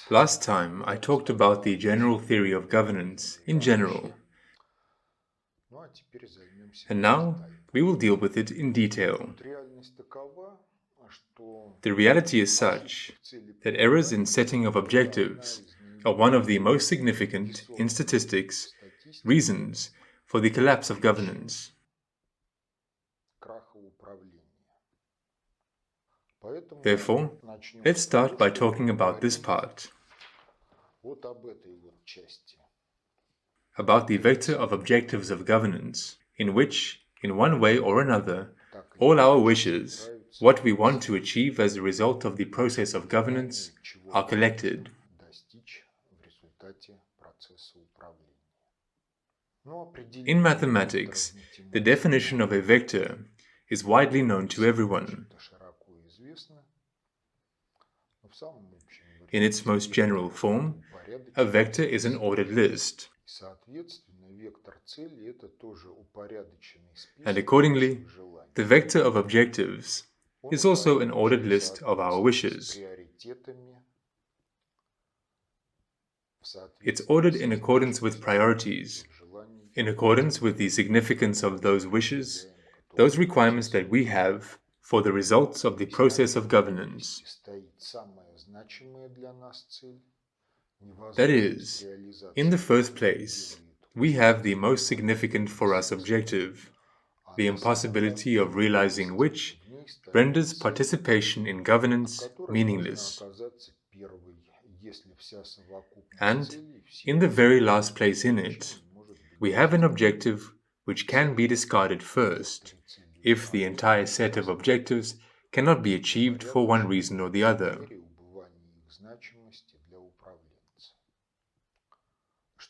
Last time I talked about the general theory of governance in general, and now we will deal with it in detail. The reality is such that errors in setting of objectives are one of the most significant, in statistics, reasons for the collapse of governance. Therefore, let's start by talking about this part, about the vector of objectives of governance, in which, in one way or another, all our wishes, what we want to achieve as a result of the process of governance, are collected. In mathematics, the definition of a vector is widely known to everyone. In its most general form, a vector is an ordered list. And accordingly, the vector of objectives is also an ordered list of our wishes. It's ordered in accordance with priorities, in accordance with the significance of those wishes, those requirements that we have for the results of the process of governance. That is, in the first place, we have the most significant for us objective, the impossibility of realizing which renders participation in governance meaningless. And, in the very last place in it, we have an objective which can be discarded first, if the entire set of objectives cannot be achieved for one reason or the other.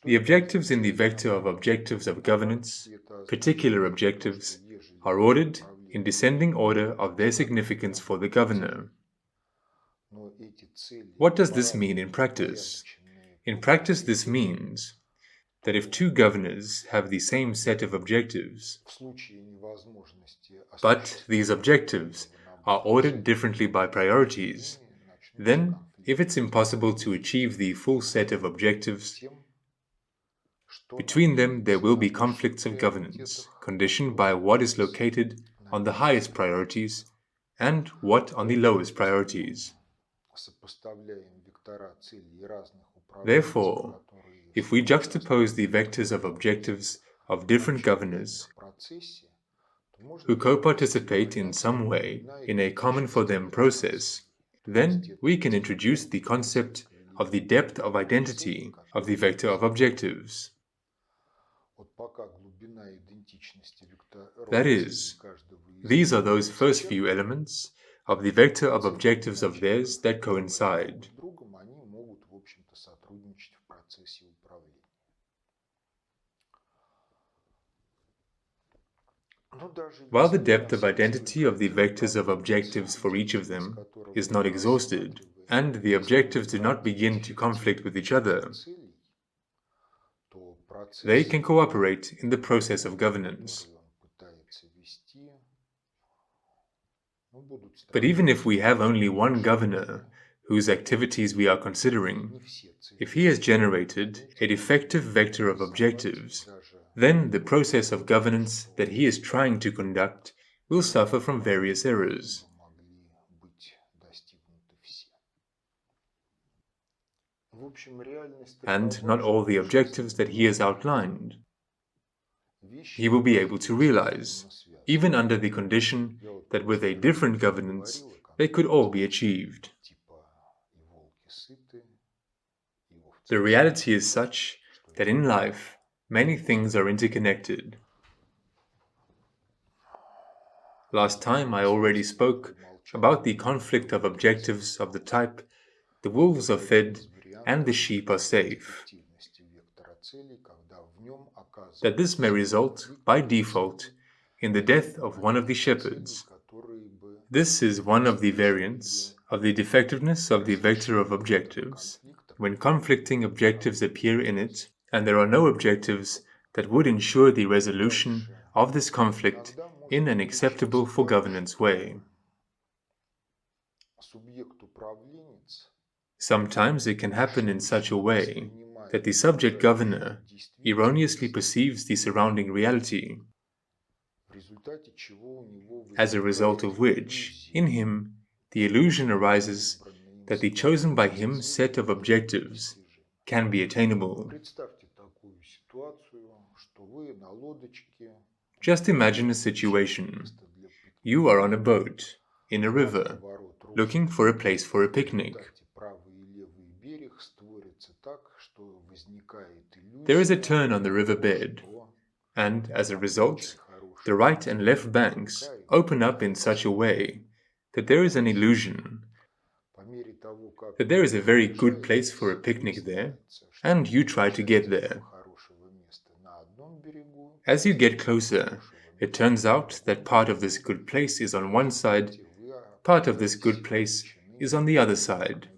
The objectives in the vector of objectives of governance, particular objectives, are ordered in descending order of their significance for the governor. What does this mean in practice? In practice, this means that if two governors have the same set of objectives, but these objectives are ordered differently by priorities, then, if it's impossible to achieve the full set of objectives, between them there will be conflicts of governance, conditioned by what is located on the highest priorities and what on the lowest priorities. Therefore, if we juxtapose the vectors of objectives of different governors who co-participate in some way in a common for them process, then we can introduce the concept of the depth of identity of the vector of objectives. That is, these are those first few elements of the vector of objectives of theirs that coincide. While the depth of identity of the vectors of objectives for each of them is not exhausted, and the objectives do not begin to conflict with each other, they can cooperate in the process of governance. But even if we have only one governor whose activities we are considering, if he has generated a defective vector of objectives, then the process of governance that he is trying to conduct will suffer from various errors. And not all the objectives that he has outlined he will be able to realize, even under the condition that with a different governance they could all be achieved. The reality is such that in life many things are interconnected. Last time I already spoke about the conflict of objectives of the type the wolves are fed and the sheep are safe. That this may result, by default, in the death of one of the shepherds. This is one of the variants of the defectiveness of the vector of objectives, when conflicting objectives appear in it, and there are no objectives that would ensure the resolution of this conflict in an acceptable for governance way. Sometimes it can happen in such a way that the subject governor erroneously perceives the surrounding reality, as a result of which, in him, the illusion arises that the chosen by him set of objectives can be attainable. Just imagine a situation. You are on a boat, in a river, looking for a place for a picnic. There is a turn on the riverbed, and as a result, the right and left banks open up in such a way that there is an illusion that there is a very good place for a picnic there, and you try to get there. As you get closer, it turns out that part of this good place is on one side, part of this good place is on the other side.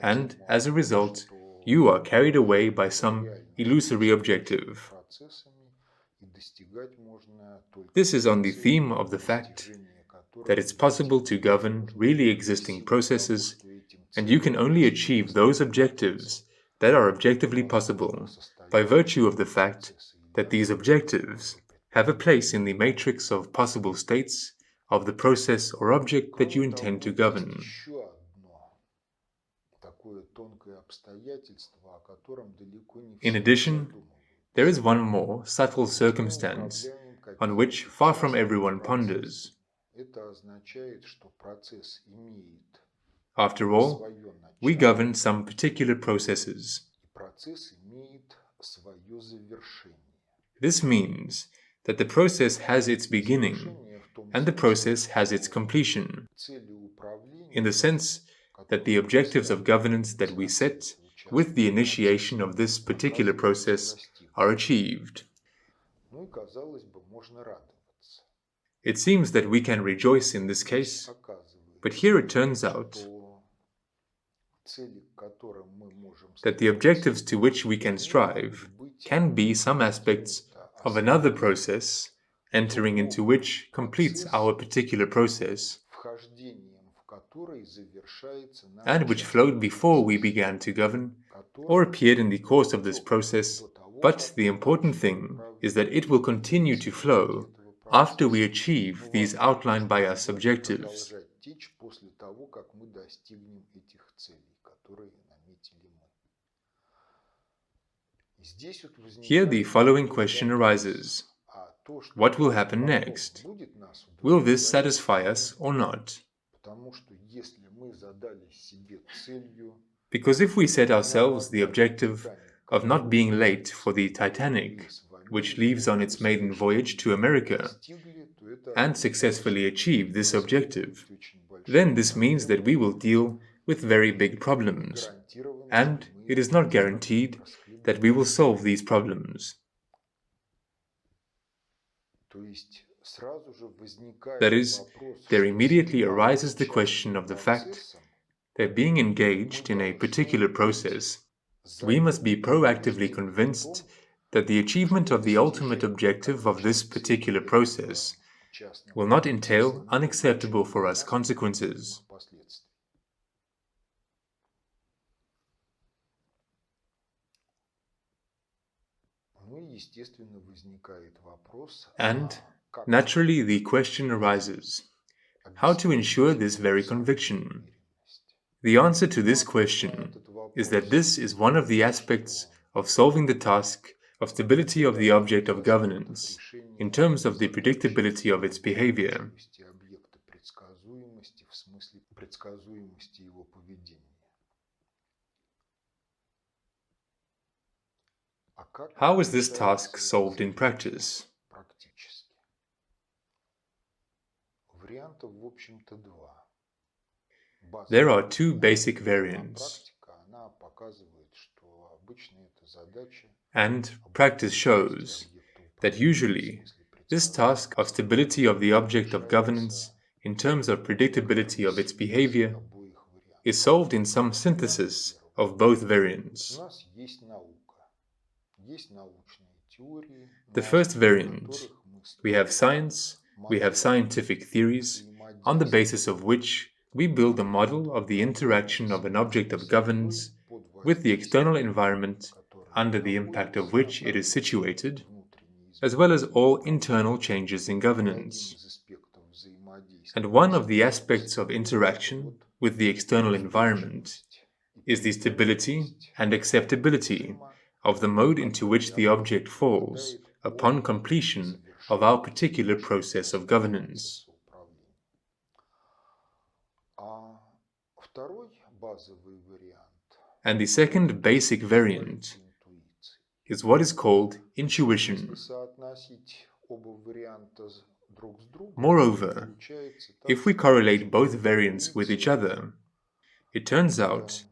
And as a result, you are carried away by some illusory objective. This is on the theme of the fact that it's possible to govern really existing processes, and you can only achieve those objectives that are objectively possible by virtue of the fact that these objectives have a place in the matrix of possible states of the process or object that you intend to govern. In addition, there is one more subtle circumstance on which far from everyone ponders. After all, we govern some particular processes. This means that the process has its beginning and the process has its completion, in the sense that the objectives of governance that we set with the initiation of this particular process are achieved. It seems that we can rejoice in this case, but here it turns out that the objectives to which we can strive can be some aspects of another process, entering into which completes our particular process, and which flowed before we began to govern, or appeared in the course of this process, but the important thing is that it will continue to flow after we achieve these outlined by us objectives. Here the following question arises. What will happen next? Will this satisfy us or not? Because if we set ourselves the objective of not being late for the Titanic, which leaves on its maiden voyage to America, and successfully achieve this objective, then this means that we will deal with very big problems, and it is not guaranteed that we will solve these problems. That is, there immediately arises the question of the fact that being engaged in a particular process, we must be proactively convinced that the achievement of the ultimate objective of this particular process will not entail unacceptable for us consequences. And, naturally, the question arises, how to ensure this very conviction? The answer to this question is that this is one of the aspects of solving the task of stability of the object of governance, in terms of the predictability of its behavior. How is this task solved in practice? There are two basic variants, and practice shows that usually this task of stability of the object of governance in terms of predictability of its behavior is solved in some synthesis of both variants. The first variant, we have science, we have scientific theories, on the basis of which we build a model of the interaction of an object of governance with the external environment under the impact of which it is situated, as well as all internal changes in governance. And one of the aspects of interaction with the external environment is the stability and acceptability of the mode into which the object falls upon completion of our particular process of governance. And the second basic variant is what is called intuition. Moreover, if we correlate both variants with each other, it turns out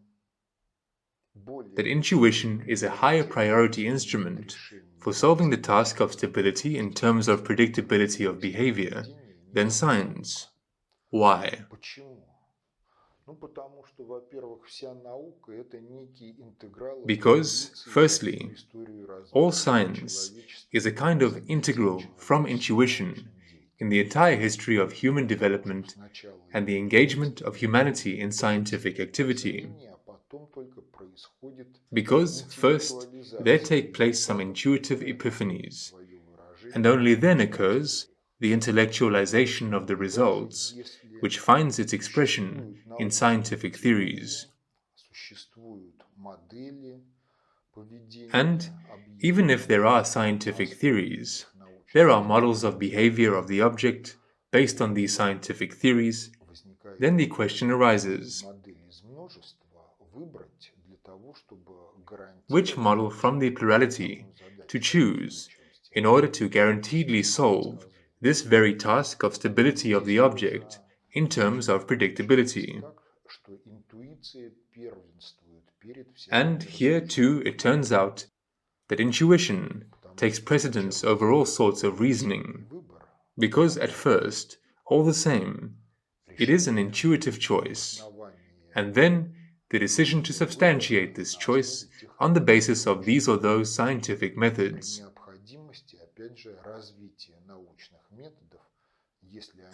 that intuition is a higher priority instrument for solving the task of stability in terms of predictability of behavior than science. Why? Because, firstly, all science is a kind of integral from intuition in the entire history of human development and the engagement of humanity in scientific activity. Because, first, there take place some intuitive epiphanies, and only then occurs the intellectualization of the results, which finds its expression in scientific theories. And even if there are scientific theories, there are models of behavior of the object based on these scientific theories, then the question arises: which model from the plurality to choose in order to guaranteedly solve this very task of stability of the object in terms of predictability? And here too it turns out that intuition takes precedence over all sorts of reasoning, because at first, all the same, it is an intuitive choice, and then the decision to substantiate this choice on the basis of these or those scientific methods.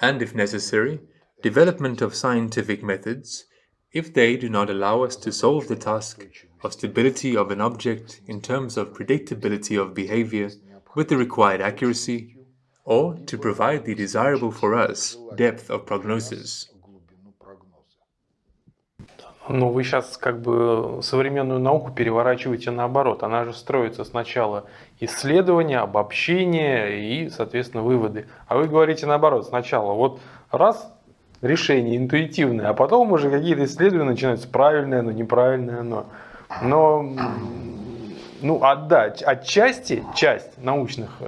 And if necessary, development of scientific methods, if they do not allow us to solve the task of stability of an object in terms of predictability of behavior with the required accuracy, or to provide the desirable for us depth of prognosis. Но вы сейчас как бы современную науку переворачиваете наоборот. Она же строится сначала исследования, обобщения и, соответственно, выводы. А вы говорите наоборот. Сначала вот раз решение интуитивное, а потом уже какие-то исследования начинаются. Правильное оно, неправильное оно. Но отчасти часть научных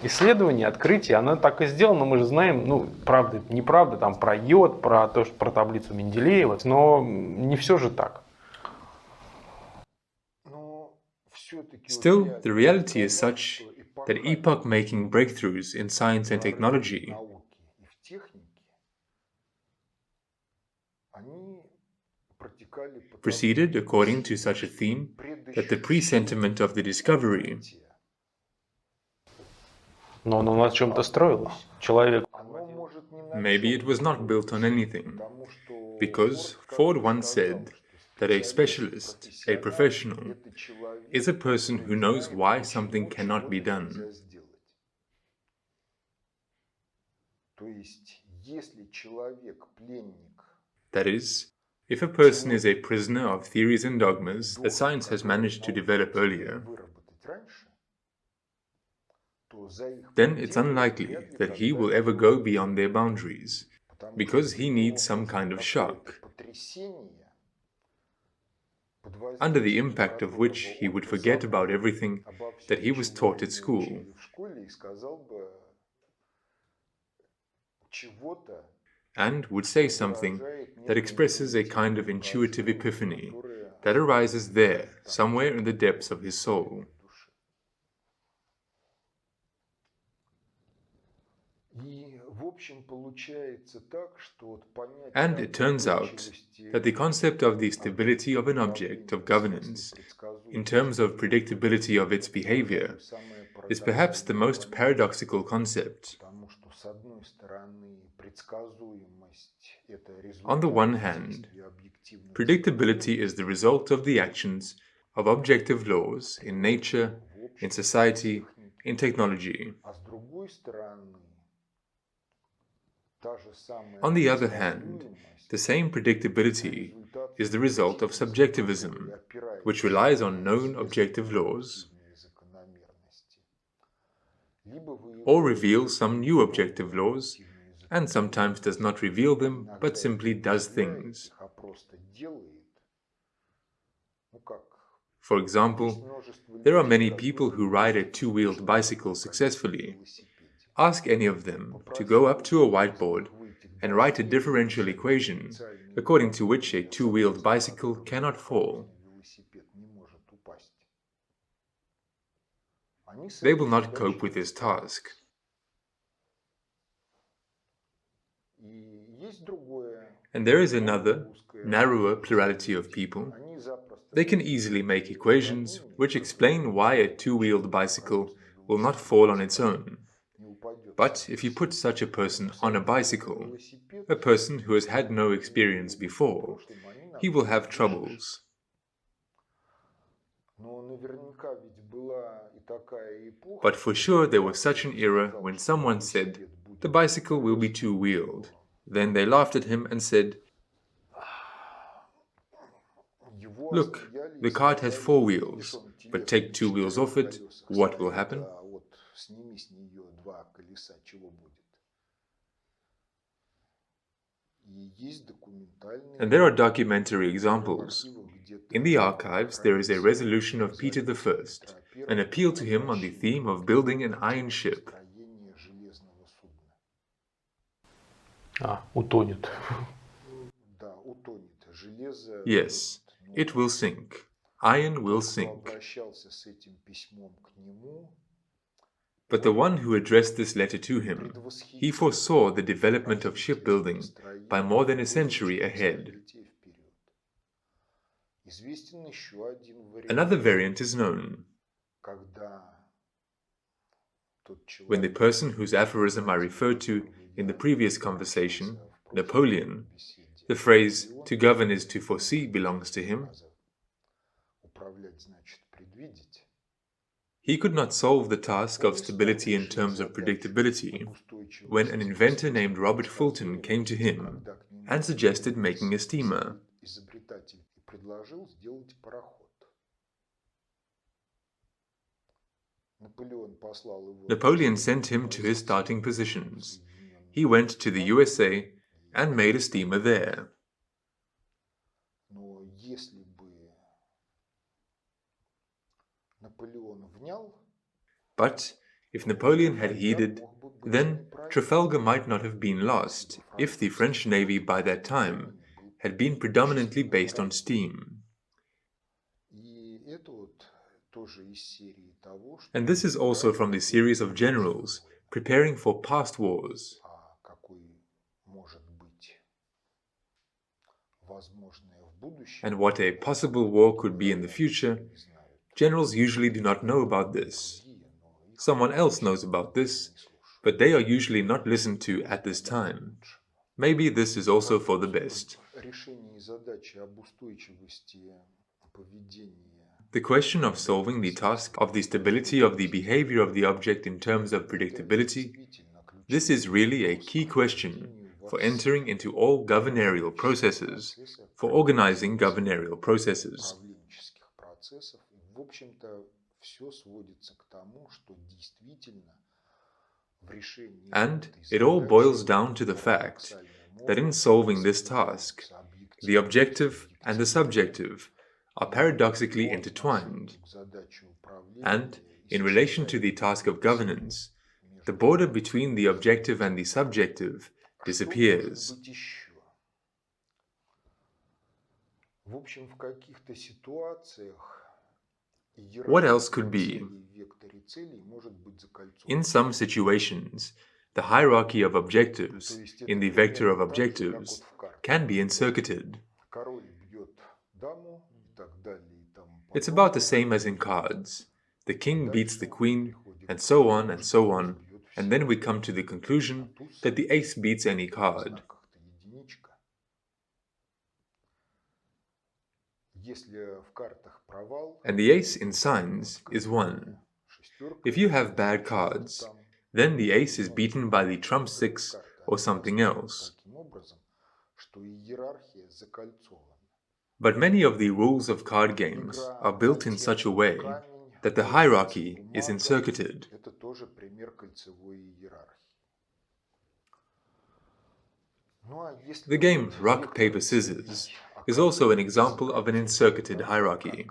исследований, открытий, она так и сделана, мы же знаем, правда, это неправда, там про йод, про таблицу Менделеева, но не все же так. Still, the reality is such that epoch-making breakthroughs in science and technology proceeded according to such a theme that the presentiment of the discovery Но оно на чем-то строилось. Человек. Maybe it was not built on anything, because Ford once said that a specialist, a professional, is a person who knows why something cannot be done. That is, if a person is a prisoner of theories and dogmas that science has managed to develop earlier, then it's unlikely that he will ever go beyond their boundaries, because he needs some kind of shock, under the impact of which he would forget about everything that he was taught at school, and would say something that expresses a kind of intuitive epiphany that arises there, somewhere in the depths of his soul. And it turns out that the concept of the stability of an object of governance, in terms of predictability of its behavior, is perhaps the most paradoxical concept. On the one hand, predictability is the result of the actions of objective laws in nature, in society, in technology. On the other hand, the same predictability is the result of subjectivism, which relies on known objective laws, or reveals some new objective laws, and sometimes does not reveal them, but simply does things. For example, there are many people who ride a two-wheeled bicycle successfully. Ask any of them to go up to a whiteboard and write a differential equation according to which a two-wheeled bicycle cannot fall. They will not cope with this task. And there is another, narrower plurality of people. They can easily make equations which explain why a two-wheeled bicycle will not fall on its own. But if you put such a person on a bicycle, a person who has had no experience before, he will have troubles. But for sure there was such an era when someone said, "The bicycle will be two-wheeled." Then they laughed at him and said, "Look, the cart has four wheels, but take two wheels off it, what will happen?" And there are documentary examples. In the archives there is a resolution of Peter I, an appeal to him on the theme of building an iron ship. Утонет. Yes, it will sink. Iron will sink. But the one who addressed this letter to him, he foresaw the development of shipbuilding by more than a century ahead. Another variant is known. When the person whose aphorism I referred to in the previous conversation, Napoleon, the phrase "to govern is to foresee" belongs to him, he could not solve the task of stability in terms of predictability when an inventor named Robert Fulton came to him and suggested making a steamer. Napoleon sent him to his starting positions. He went to the USA and made a steamer there. But if Napoleon had heeded, then Trafalgar might not have been lost if the French Navy by that time had been predominantly based on steam. And this is also from the series of generals preparing for past wars. And what a possible war could be in the future, generals usually do not know about this. Someone else knows about this, but they are usually not listened to at this time. Maybe this is also for the best. The question of solving the task of the stability of the behavior of the object in terms of predictability, this is really a key question for entering into all governorial processes, for organizing governorial processes. And it all boils down to the fact that in solving this task, the objective and the subjective are paradoxically intertwined, and in relation to the task of governance, the border between the objective and the subjective disappears. What else could be? In some situations, the hierarchy of objectives in the vector of objectives can be encircuited. It's about the same as in cards. The king beats the queen, and so on, and then we come to the conclusion that the ace beats any card. And the ace in signs is 1. If you have bad cards, then the ace is beaten by the trump 6 or something else. But many of the rules of card games are built in such a way that the hierarchy is encircuited. The game rock, paper, scissors is also an example of an encircuited hierarchy.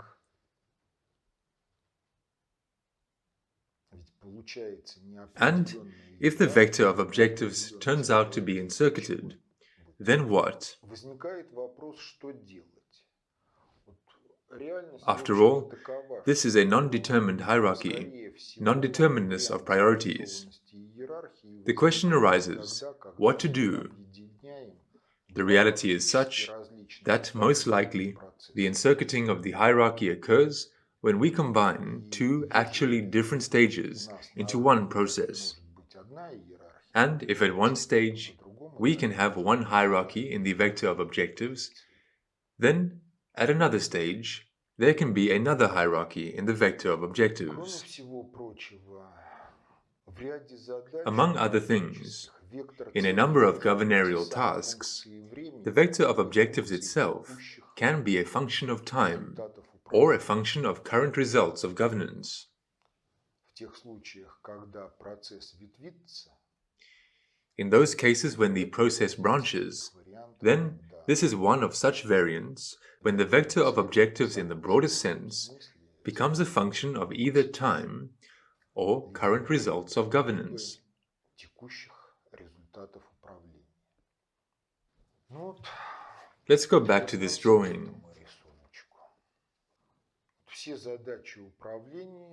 And if the vector of objectives turns out to be encircuited, then what? After all, this is a non-determined hierarchy, non-determinedness of priorities. The question arises, what to do? The reality is such that, most likely, the encircuiting of the hierarchy occurs when we combine two actually different stages into one process. And if at one stage we can have one hierarchy in the vector of objectives, then at another stage there can be another hierarchy in the vector of objectives. Among other things, in a number of governorial tasks, the vector of objectives itself can be a function of time or a function of current results of governance. In those cases when the process branches, then this is one of such variants when the vector of objectives in the broadest sense becomes a function of either time or current results of governance. Let's go back to this drawing.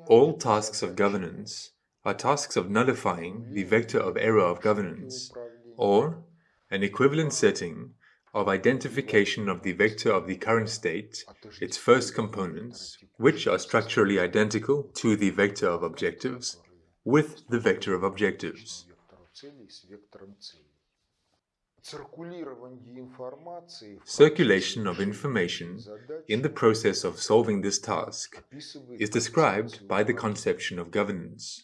All tasks of governance are tasks of nullifying the vector of error of governance, or an equivalent setting of identification of the vector of the current state, its first components, which are structurally identical to the vector of objectives, with the vector of objectives. Circulation of information in the process of solving this task is described by the conception of governance.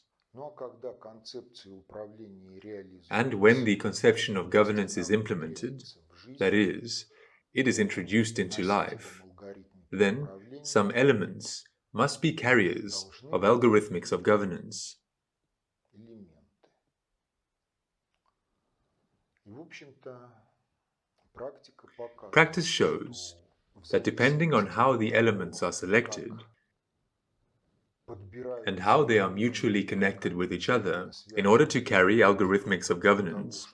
And when the conception of governance is implemented, that is, it is introduced into life, then some elements must be carriers of algorithmics of governance. Practice shows that depending on how the elements are selected and how they are mutually connected with each other in order to carry algorithmics of governance,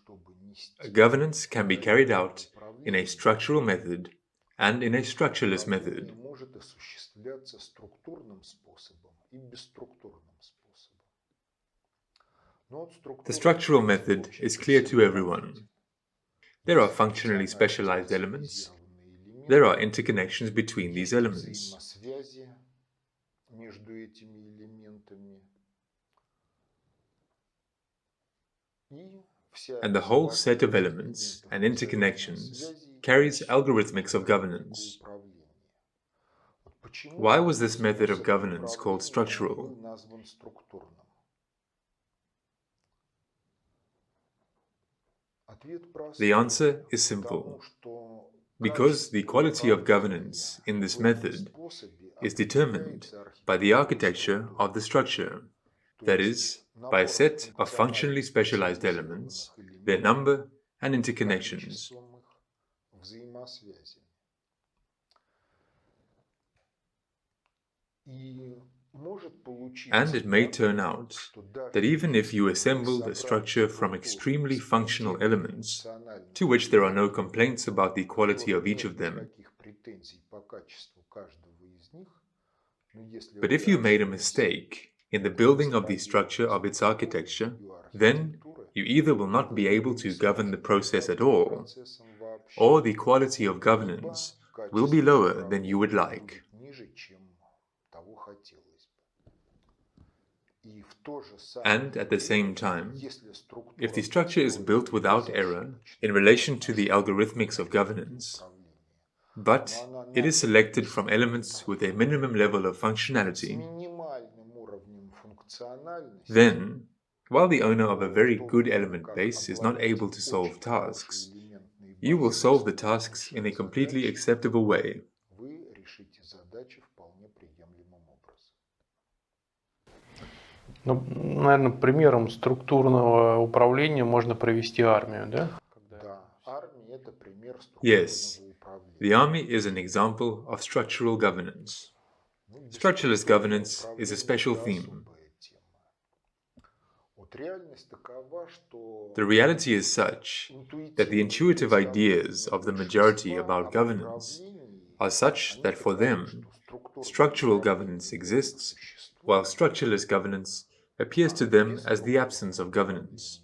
governance can be carried out in a structural method and in a structureless method. The structural method is clear to everyone. There are functionally specialized elements. There are interconnections between these elements. And the whole set of elements and interconnections carries algorithmics of governance. Why was this method of governance called structural? The answer is simple. Because the quality of governance in this method is determined by the architecture of the structure, that is, by a set of functionally specialized elements, their number and interconnections. And it may turn out that even if you assemble the structure from extremely functional elements, to which there are no complaints about the quality of each of them, but if you made a mistake in the building of the structure of its architecture, then you either will not be able to govern the process at all, or the quality of governance will be lower than you would like. And at the same time, if the structure is built without error in relation to the algorithmics of governance, but it is selected from elements with a minimum level of functionality. Then, while the owner of a very good element base is not able to solve tasks, you will solve the tasks in a completely acceptable way. Ну, наверное, примером структурного управления можно привести армию, да? Yes, the army is an example of structural governance. Structureless governance is a special theme. The reality is such that the intuitive ideas of the majority about governance are such that for them, structural governance exists, while structureless governance appears to them as the absence of governance.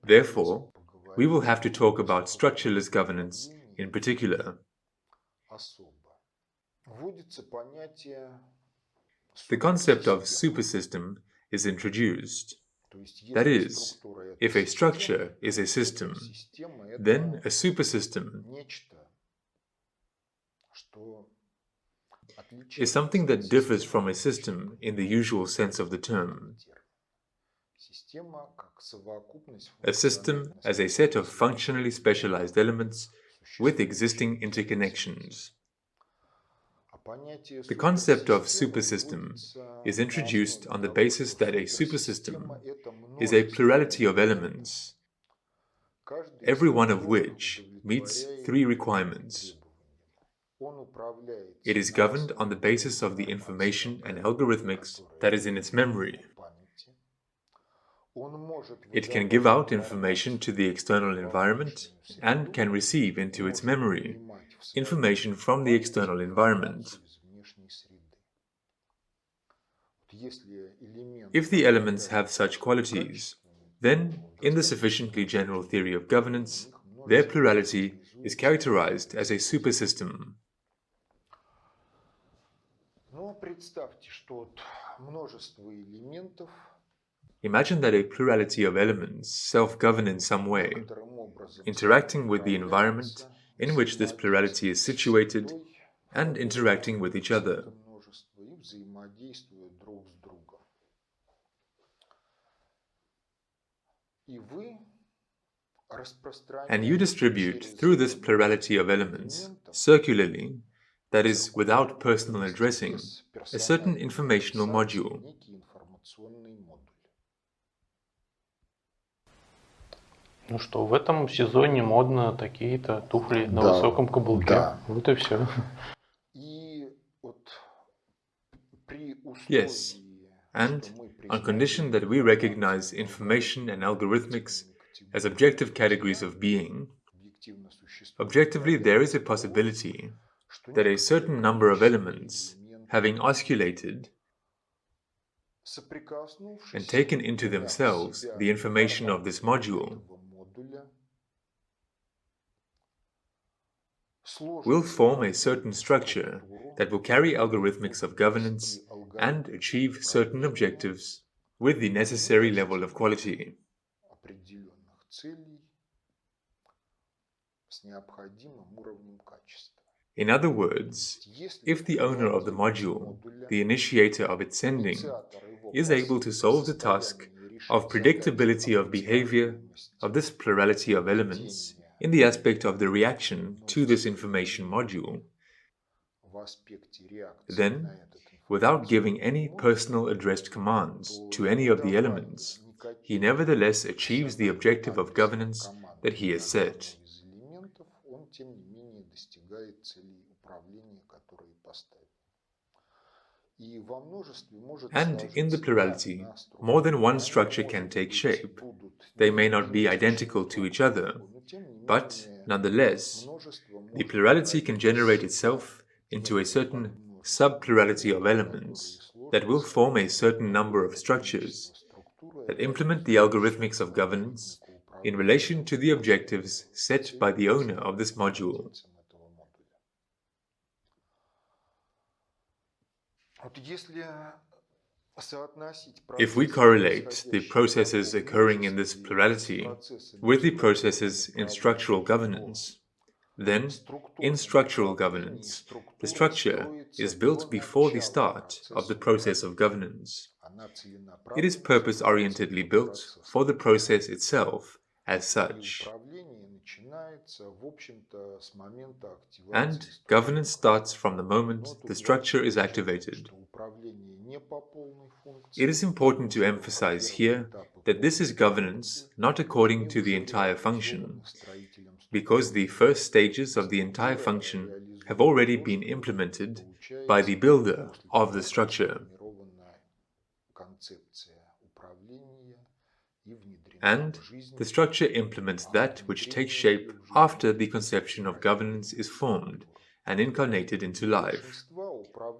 Therefore, we will have to talk about structureless governance in particular. The concept of supersystem is introduced. That is, if a structure is a system, then a supersystem is something that differs from a system in the usual sense of the term. A system as a set of functionally specialized elements with existing interconnections. The concept of supersystem is introduced on the basis that a supersystem is a plurality of elements, every one of which meets three requirements. It is governed on the basis of the information and algorithmics that is in its memory. It can give out information to the external environment and can receive into its memory information from the external environment. If the elements have such qualities, then, in the sufficiently general theory of governance, their plurality is characterized as a supersystem. Imagine that a plurality of elements self-govern in some way, interacting with the environment in which this plurality is situated and interacting with each other. And you distribute through this plurality of elements, circularly, that is, without personal addressing, a certain informational module. Ну что, в этом сезоне модно такие-то туфли на высоком каблуке. Да. Вот и все. Yes, and on condition that we recognize information and algorithmics as objective categories of being, objectively there is a possibility that a certain number of elements, having osculated and taken into themselves the information of this module, will form a certain structure that will carry algorithmics of governance and achieve certain objectives with the necessary level of quality. In other words, if the owner of the module, the initiator of its sending, is able to solve the task of predictability of behavior of this plurality of elements in the aspect of the reaction to this information module, then, without giving any personal addressed commands to any of the elements, he nevertheless achieves the objective of governance that he has set. And in the plurality, more than one structure can take shape. They may not be identical to each other, but, nonetheless, the plurality can generate itself into a certain sub-plurality of elements that will form a certain number of structures that implement the algorithmics of governance in relation to the objectives set by the owner of this module. If we correlate the processes occurring in this plurality with the processes in structural governance, then, in structural governance, the structure is built before the start of the process of governance. It is purpose-orientedly built for the process itself as such. And governance starts from the moment the structure is activated. It is important to emphasize here that this is governance not according to the entire function, because the first stages of the entire function have already been implemented by the builder of the structure. And the structure implements that which takes shape after the conception of governance is formed and incarnated into life.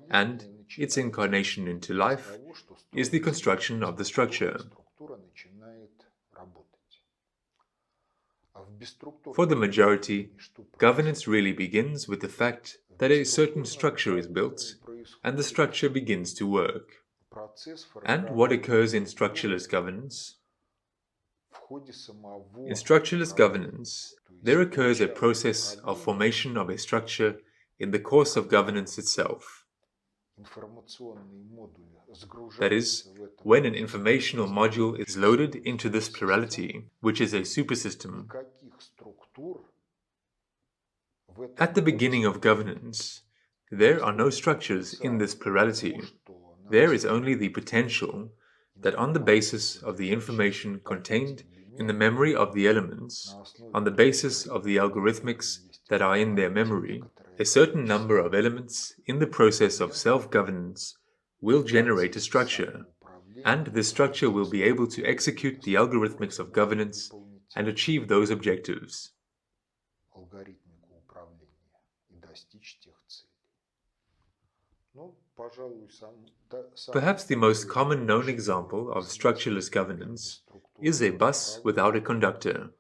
And its incarnation into life is the construction of the structure. For the majority, governance really begins with the fact that a certain structure is built and the structure begins to work. And what occurs in structureless governance? In structureless governance, there occurs a process of formation of a structure in the course of governance itself. That is, when an informational module is loaded into this plurality, which is a supersystem. At the beginning of governance, there are no structures in this plurality. There is only the potential that on the basis of the information contained in the memory of the elements, on the basis of the algorithmics that are in their memory, a certain number of elements in the process of self-governance will generate a structure, and this structure will be able to execute the algorithmics of governance and achieve those objectives. Perhaps the most common known example of structureless governance is a bus without a conductor.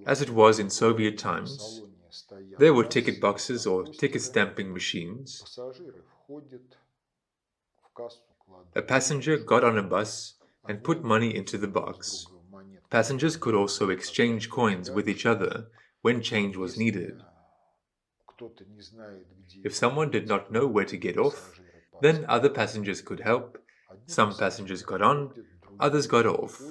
As it was in Soviet times, there were ticket boxes or ticket stamping machines. A passenger got on a bus and put money into the box. Passengers could also exchange coins with each other when change was needed. If someone did not know where to get off, then other passengers could help. Some passengers got on, others got off.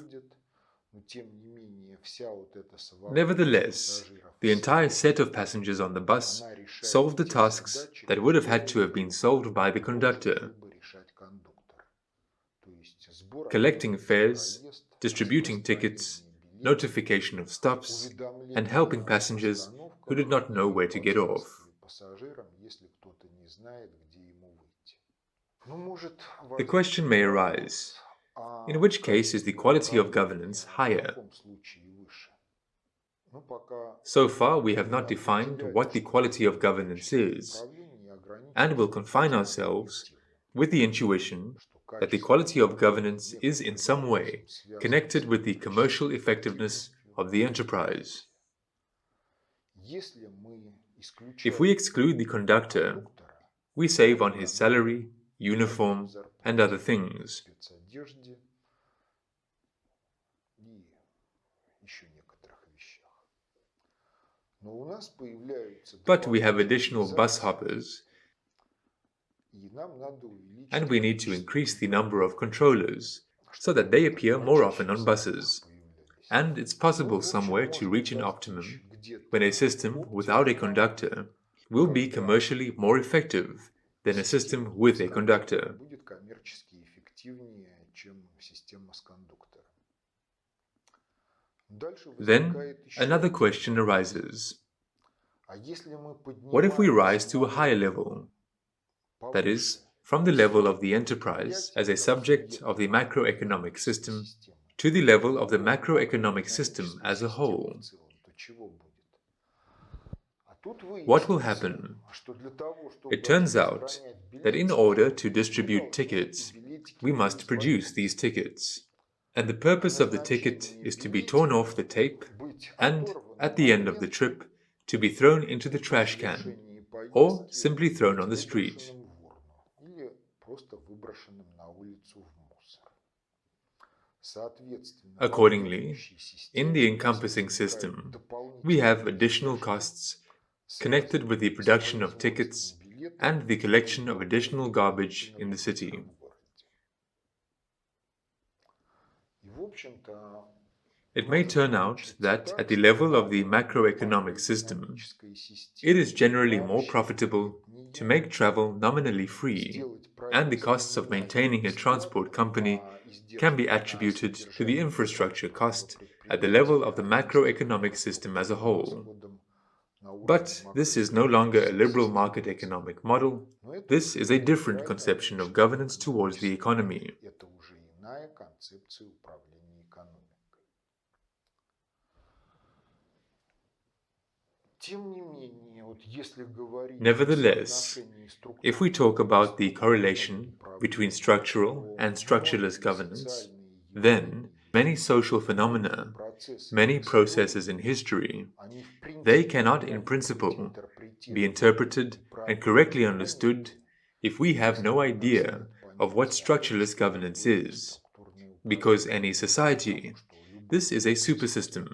Nevertheless, the entire set of passengers on the bus solved the tasks that would have had to have been solved by the conductor. Collecting fares, distributing tickets, notification of stops, and helping passengers who did not know where to get off. The question may arise, in which case is the quality of governance higher? So far, we have not defined what the quality of governance is, and will confine ourselves with the intuition that the quality of governance is in some way connected with the commercial effectiveness of the enterprise. If we exclude the conductor, we save on his salary, uniform, and other things. But we have additional bus hoppers, and we need to increase the number of controllers so that they appear more often on buses. And it's possible somewhere to reach an optimum when a system without a conductor will be commercially more effective than a system with a conductor. Then another question arises. What if we rise to a higher level? That is, from the level of the enterprise as a subject of the macroeconomic system to the level of the macroeconomic system as a whole. What will happen? It turns out that in order to distribute tickets, we must produce these tickets. And the purpose of the ticket is to be torn off the tape and, at the end of the trip, to be thrown into the trash can, or simply thrown on the street. Accordingly, in the encompassing system, we have additional costs connected with the production of tickets and the collection of additional garbage in the city. It may turn out that at the level of the macroeconomic system, it is generally more profitable to make travel nominally free, and the costs of maintaining a transport company can be attributed to the infrastructure cost at the level of the macroeconomic system as a whole. But this is no longer a liberal market economic model. This is a different conception of governance towards the economy. Nevertheless, if we talk about the correlation between structural and structureless governance, then many social phenomena, many processes in history, they cannot in principle be interpreted and correctly understood if we have no idea of what structureless governance is, because any society, this is a supersystem.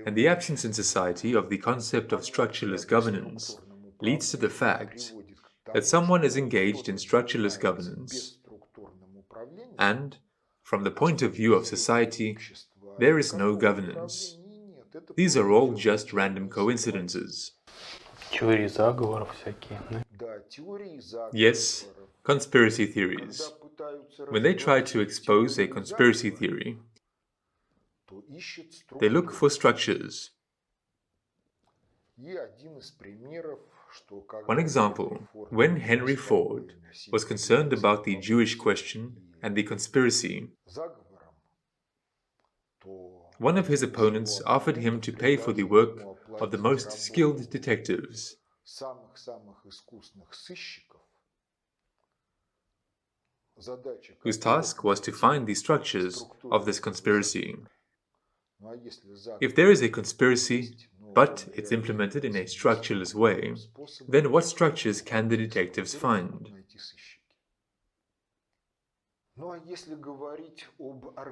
And the absence in society of the concept of structureless governance leads to the fact that someone is engaged in structureless governance, and, from the point of view of society, there is no governance. These are all just random coincidences. Теории заговоров всякие, да? Yes, conspiracy theories. When they try to expose a conspiracy theory, they look for structures. One example, when Henry Ford was concerned about the Jewish question and the conspiracy, one of his opponents offered him to pay for the work of the most skilled detectives, whose task was to find the structures of this conspiracy. If there is a conspiracy, but it's implemented in a structureless way, then what structures can the detectives find?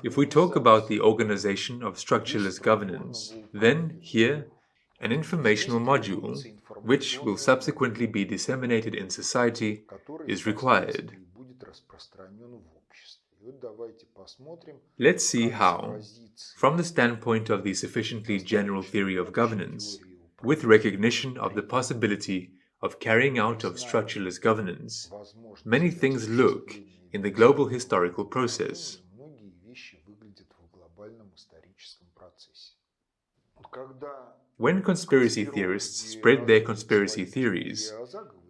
If we talk about the organization of structureless governance, then here, an informational module, which will subsequently be disseminated in society, is required. Let's see how, from the standpoint of the sufficiently general theory of governance, with recognition of the possibility of carrying out of structureless governance, many things look in the global historical process. When conspiracy theorists spread their conspiracy theories,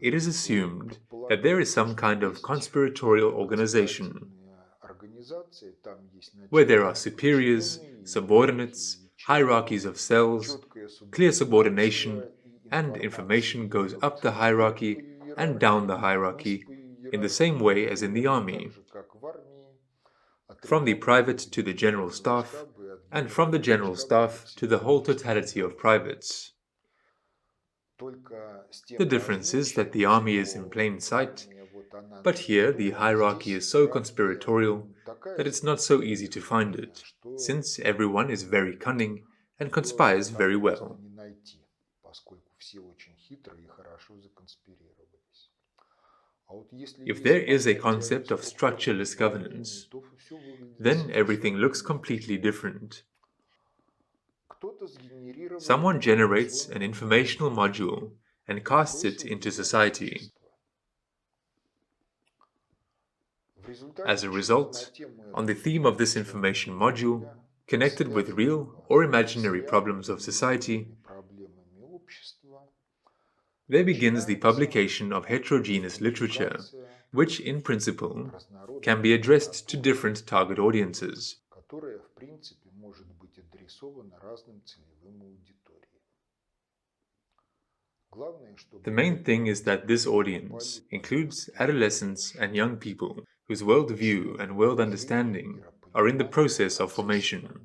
it is assumed that there is some kind of conspiratorial organization, where there are superiors, subordinates, hierarchies of cells, clear subordination, and information goes up the hierarchy and down the hierarchy in the same way as in the army, from the private to the general staff, and from the general staff to the whole totality of privates. The difference is that the army is in plain sight, but here the hierarchy is so conspiratorial that it's not so easy to find it, since everyone is very cunning and conspires very well. If there is a concept of structureless governance, then everything looks completely different. Someone generates an informational module and casts it into society. As a result, on the theme of this information module, connected with real or imaginary problems of society, there begins the publication of heterogeneous literature, which in principle can be addressed to different target audiences. The main thing is that this audience includes adolescents and young people whose worldview and world understanding are in the process of formation.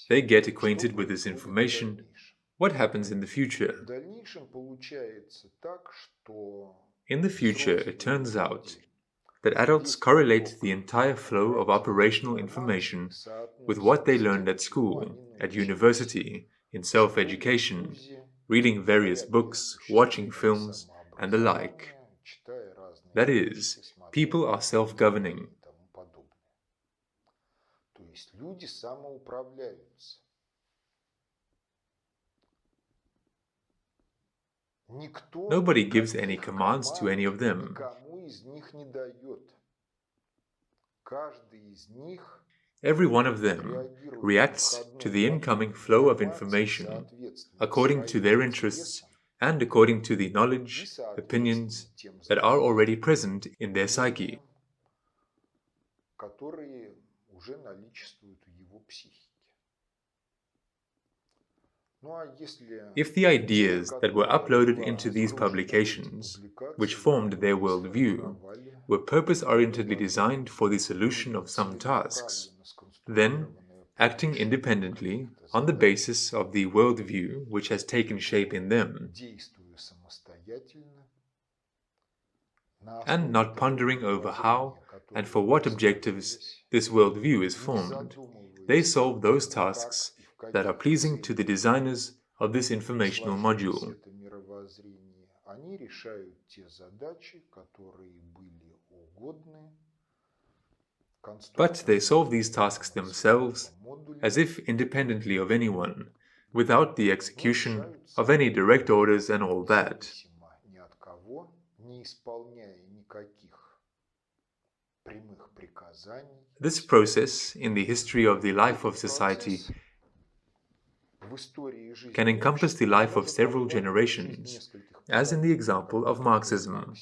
They get acquainted with this information. What happens in the future? In the future, it turns out that adults correlate the entire flow of operational information with what they learned at school, at university, in self-education, reading various books, watching films, and the like. That is, people are self-governing. Nobody gives any commands to any of them. Every one of them reacts to the incoming flow of information according to their interests and according to the knowledge, opinions that are already present in their psyche. If the ideas that were uploaded into these publications, which formed their worldview, were purpose-orientedly designed for the solution of some tasks, then, acting independently on the basis of the worldview which has taken shape in them, and not pondering over how and for what objectives this worldview is formed, they solve those tasks that are pleasing to the designers of this informational module. But they solve these tasks themselves, as if independently of anyone, without the execution of any direct orders and all that. This process in the history of the life of society can encompass the life of several generations, as in the example of Marxism.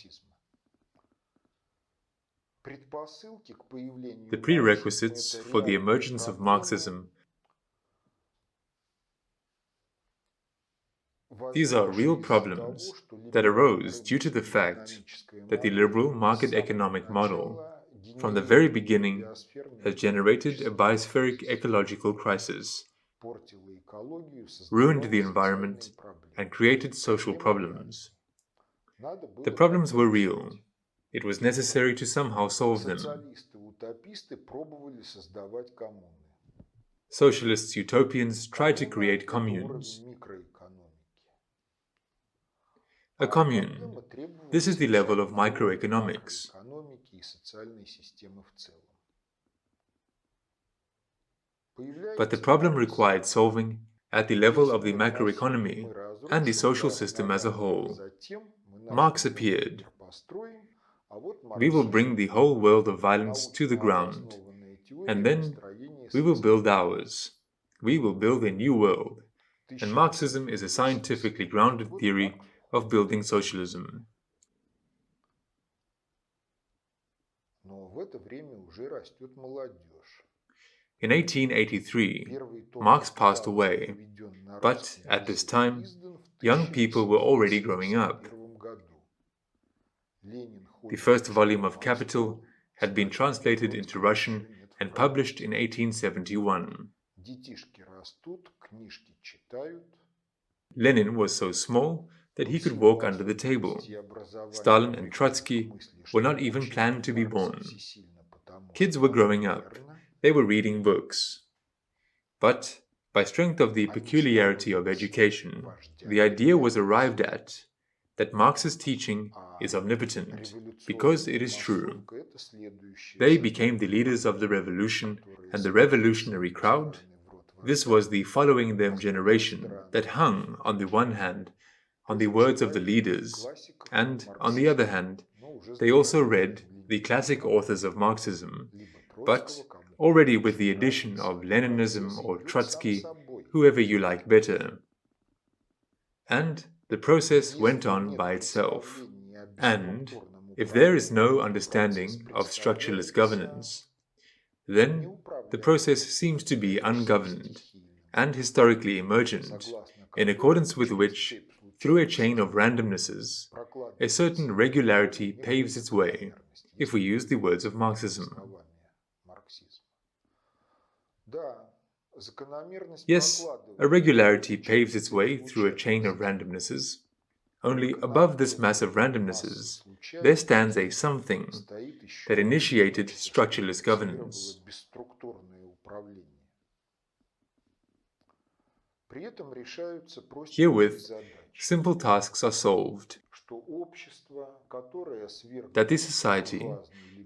The prerequisites for the emergence of Marxism. These are real problems that arose due to the fact that the liberal market economic model, from the very beginning, has generated a biospheric ecological crisis, ruined the environment, and created social problems. The problems were real. It was necessary to somehow solve them. Socialist utopians tried to create communes. A commune. This is the level of microeconomics. But the problem required solving at the level of the macroeconomy and the social system as a whole. Marx appeared. We will bring the whole world of violence to the ground, and then we will build ours. We will build a new world, and Marxism is a scientifically grounded theory of building socialism. In 1883, Marx passed away, but at this time, young people were already growing up. The first volume of Capital had been translated into Russian and published in 1871. Lenin was so small that he could walk under the table. Stalin and Trotsky were not even planned to be born. Kids were growing up. They were reading books. But, by strength of the peculiarity of education, the idea was arrived at that Marx's teaching is omnipotent, because it is true. They became the leaders of the revolution, and the revolutionary crowd, this was the following them generation that hung, on the one hand, on the words of the leaders, and, on the other hand, they also read the classic authors of Marxism, but already with the addition of Leninism or Trotsky, whoever you like better. And the process went on by itself. And if there is no understanding of structureless governance, then the process seems to be ungoverned and historically emergent, in accordance with which, through a chain of randomnesses, a certain regularity paves its way, if we use the words of Marxism. Yes, a regularity paves its way through a chain of randomnesses. Only above this mass of randomnesses, there stands a something that initiated structureless governance. Herewith, simple tasks are solved. That the society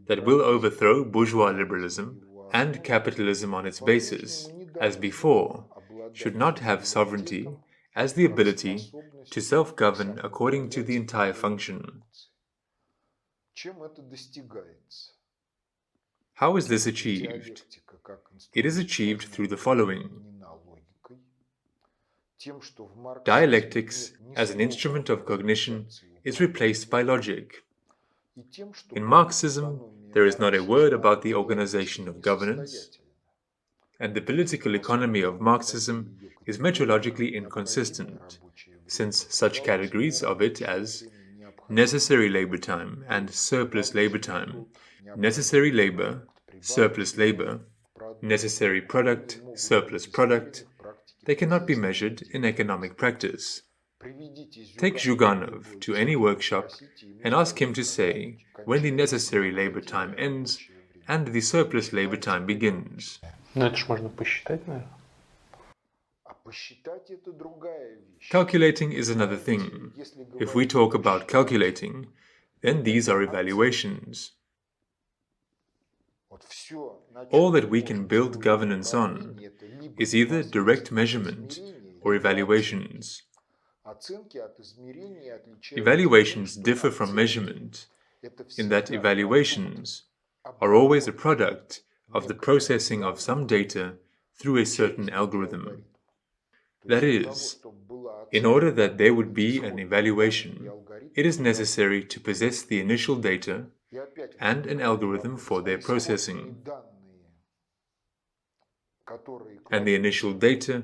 that will overthrow bourgeois liberalism and capitalism on its basis, as before, should not have sovereignty as the ability to self-govern according to the entire function. How is this achieved? It is achieved through the following. Dialectics, as an instrument of cognition, is replaced by logic. In Marxism, there is not a word about the organization of governance, and the political economy of Marxism is metrologically inconsistent, since such categories of it as necessary labor time and surplus labor time, necessary labor, surplus labor, necessary product, surplus product, they cannot be measured in economic practice. Take Zhuganov to any workshop and ask him to say when the necessary labor time ends and the surplus labor time begins. Ну, это ж можно посчитать, наверное. Calculating is another thing. If we talk about calculating, then these are evaluations. All that we can build governance on is either direct measurement or evaluations. Evaluations differ from measurement in that evaluations are always a product of the processing of some data through a certain algorithm. That is, in order that there would be an evaluation, it is necessary to possess the initial data and an algorithm for their processing. And the initial data,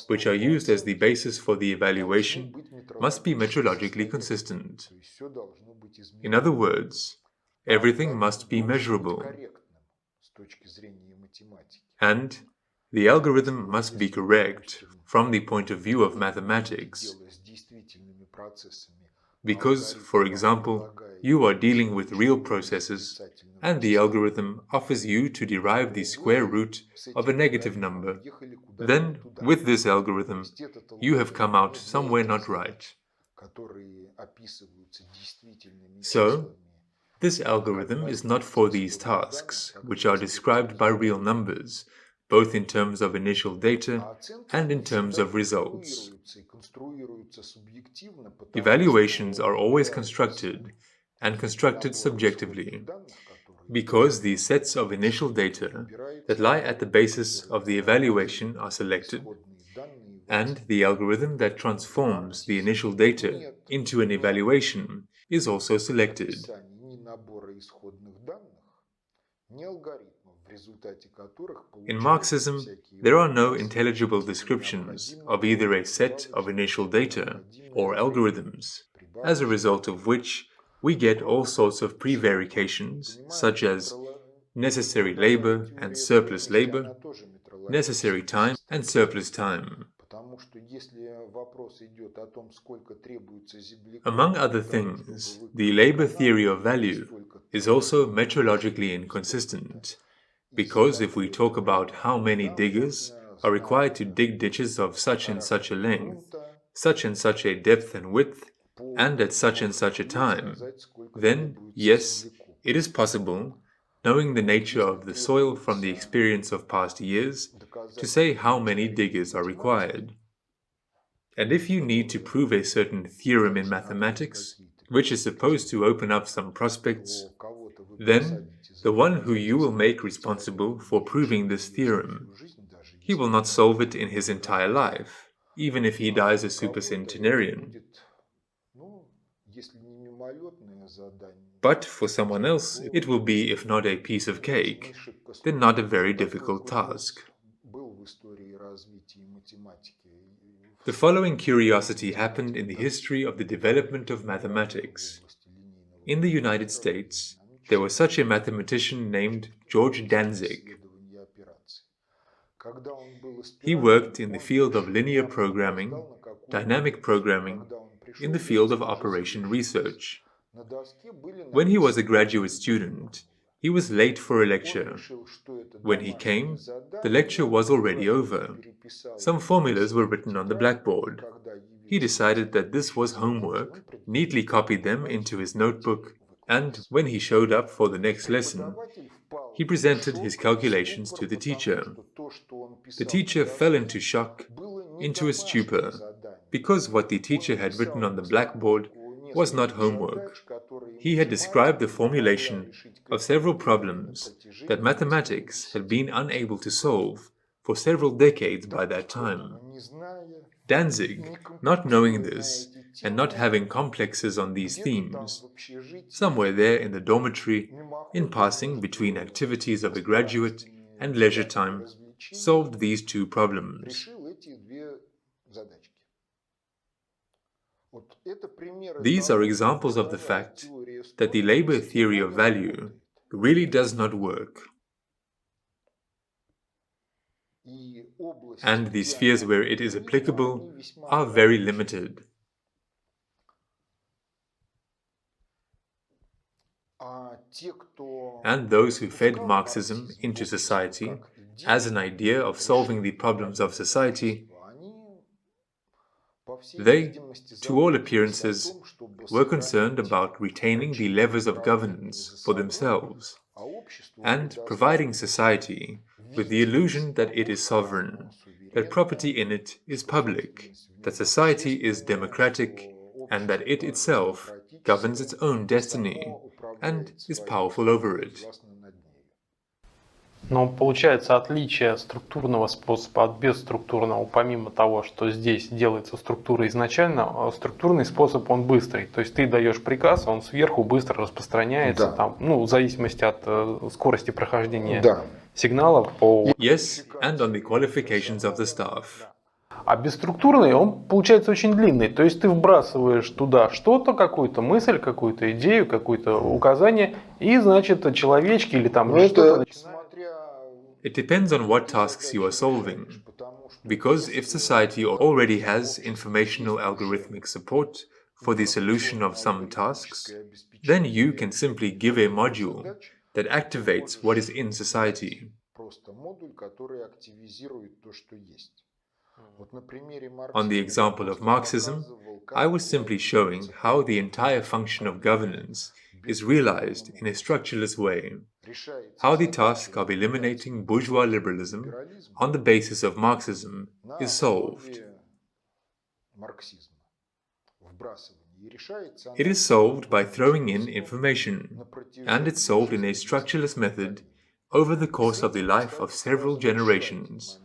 which are used as the basis for the evaluation, must be metrologically consistent. In other words, everything must be measurable. And the algorithm must be correct from the point of view of mathematics. Because, for example, you are dealing with real processes, and the algorithm offers you to derive the square root of a negative number, then, with this algorithm, you have come out somewhere not right. So, this algorithm is not for these tasks, which are described by real numbers, both in terms of initial data and in terms of results. Evaluations are always constructed, and constructed subjectively, because the sets of initial data that lie at the basis of the evaluation are selected, and the algorithm that transforms the initial data into an evaluation is also selected. In Marxism, there are no intelligible descriptions of either a set of initial data or algorithms, as a result of which we get all sorts of prevarications, such as necessary labor and surplus labor, necessary time and surplus time. Among other things, the labor theory of value is also metrologically inconsistent, because if we talk about how many diggers are required to dig ditches of such and such a length, such and such a depth and width, and at such and such a time, then, yes, it is possible, knowing the nature of the soil from the experience of past years, to say how many diggers are required. And if you need to prove a certain theorem in mathematics, which is supposed to open up some prospects, then the one who you will make responsible for proving this theorem, he will not solve it in his entire life, even if he dies a supercentenarian. But for someone else, it will be, if not a piece of cake, then not a very difficult task. The following curiosity happened in the history of the development of mathematics. In the United States, there was such a mathematician named George Danzig. He worked in the field of linear programming, dynamic programming, in the field of operation research. When he was a graduate student, he was late for a lecture. When he came, the lecture was already over. Some formulas were written on the blackboard. He decided that this was homework, neatly copied them into his notebook, and when he showed up for the next lesson, he presented his calculations to the teacher. The teacher fell into shock, into a stupor, because what the teacher had written on the blackboard was not homework. He had described the formulation of several problems that mathematics had been unable to solve for several decades by that time. Danzig, not knowing this and not having complexes on these themes, somewhere there in the dormitory, in passing between activities of a graduate and leisure time, solved these two problems. These are examples of the fact that the labor theory of value really does not work. And the spheres where it is applicable are very limited. And those who fed Marxism into society as an idea of solving the problems of society, they, to all appearances, were concerned about retaining the levers of governance for themselves and providing society with the illusion that it is sovereign, that property in it is public, that society is democratic, and that it itself governs its own destiny and is powerful over it. Но получается отличие структурного способа от бесструктурного, помимо того, что здесь делается структура изначально, структурный способ, он быстрый. То есть ты даешь приказ, он сверху быстро распространяется, Да. там, ну, в зависимости от скорости прохождения Да. сигналов по... Yes, and on the qualifications of the staff. А бесструктурный, он получается очень длинный. То есть ты вбрасываешь туда что-то, какую-то мысль, какую-то идею, какое-то указание, и, значит, человечки или там что-то... It depends on what tasks you are solving, because if society already has informational algorithmic support for the solution of some tasks, then you can simply give a module that activates what is in society. On the example of Marxism, I was simply showing how the entire function of governance is realized in a structureless way, how the task of eliminating bourgeois liberalism on the basis of Marxism is solved. It is solved by throwing in information, and it's solved in a structureless method over the course of the life of several generations.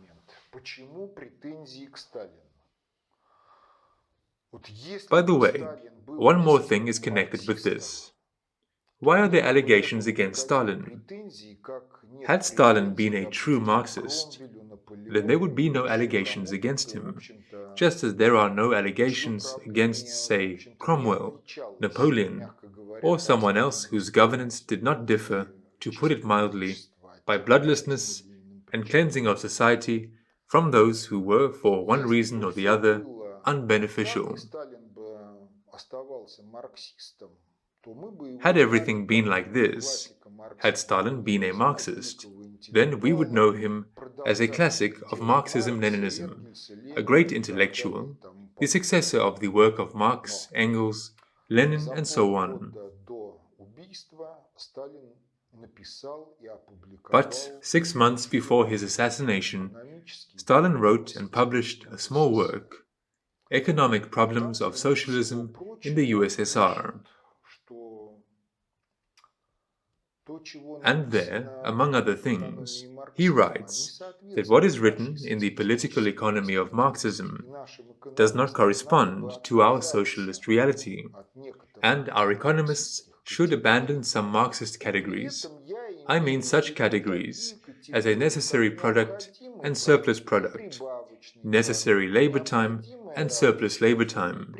By the way, one more thing is connected with this. Why are there allegations against Stalin? Had Stalin been a true Marxist, then there would be no allegations against him, just as there are no allegations against, say, Cromwell, Napoleon, or someone else whose governance did not differ, to put it mildly, by bloodlessness and cleansing of society from those who were, for one reason or the other, unbeneficial. Had everything been like this, had Stalin been a Marxist, then we would know him as a classic of Marxism-Leninism, a great intellectual, the successor of the work of Marx, Engels, Lenin, and so on. But 6 months before his assassination, Stalin wrote and published a small work, Economic Problems of Socialism in the USSR. And there, among other things, he writes that what is written in the political economy of Marxism does not correspond to our socialist reality, and our economists should abandon some Marxist categories. I mean such categories as a necessary product and surplus product, necessary labor time and surplus labor time.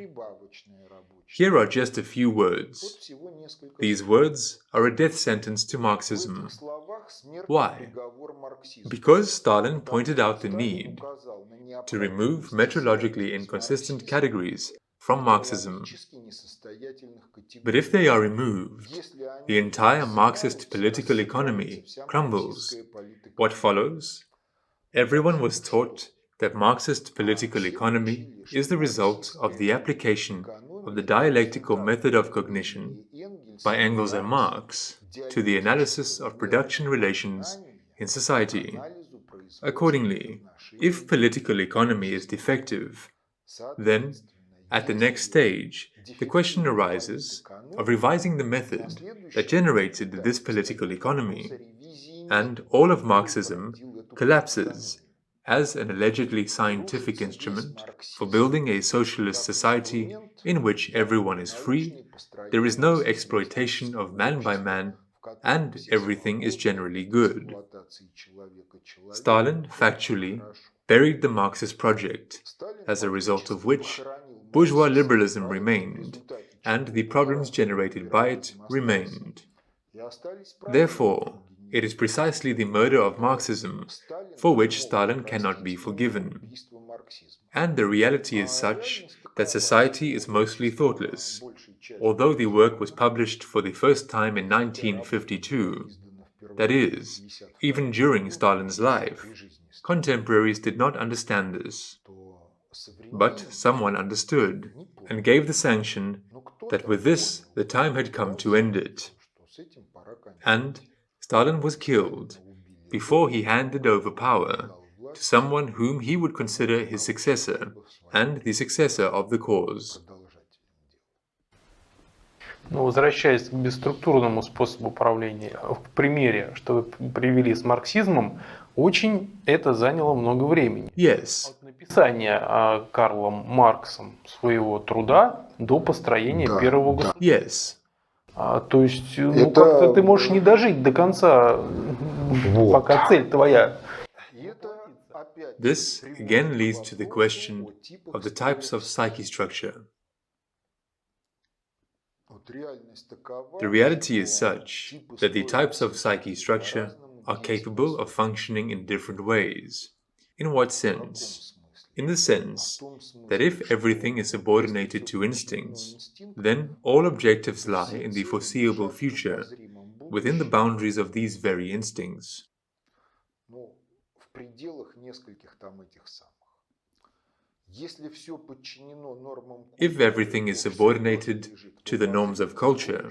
Here are just a few words. These words are a death sentence to Marxism. Why? Because Stalin pointed out the need to remove metrologically inconsistent categories from Marxism. But if they are removed, the entire Marxist political economy crumbles. What follows? Everyone was taught that Marxist political economy is the result of the application of the dialectical method of cognition by Engels and Marx to the analysis of production relations in society. Accordingly, if political economy is defective, then, at the next stage, the question arises of revising the method that generated this political economy, and all of Marxism collapses as an allegedly scientific instrument for building a socialist society in which everyone is free, there is no exploitation of man by man, and everything is generally good. Stalin, factually, buried the Marxist project, as a result of which bourgeois liberalism remained, and the problems generated by it remained. Therefore, it is precisely the murder of Marxism for which Stalin cannot be forgiven. And the reality is such that society is mostly thoughtless. Although the work was published for the first time in 1952, that is, even during Stalin's life, contemporaries did not understand this. But someone understood and gave the sanction that with this the time had come to end it. And Stalin was killed before he handed over power to someone whom he would consider his successor and the successor of the cause. Но возвращаясь к бесструктурному способу управления, в примере, что вы привели с марксизмом, очень это заняло много времени. Yes. От написания Карлом Марксом своего труда до построения первого государства. Yes. То есть, ну, как-то ты можешь не дожить до конца, пока цель твоя. This again leads to the question of the types of psyche structure. The reality is such that the types of psyche structure are capable of functioning in different ways. In what sense? In the sense that if everything is subordinated to instincts, then all objectives lie in the foreseeable future, within the boundaries of these very instincts. If everything is subordinated to the norms of culture,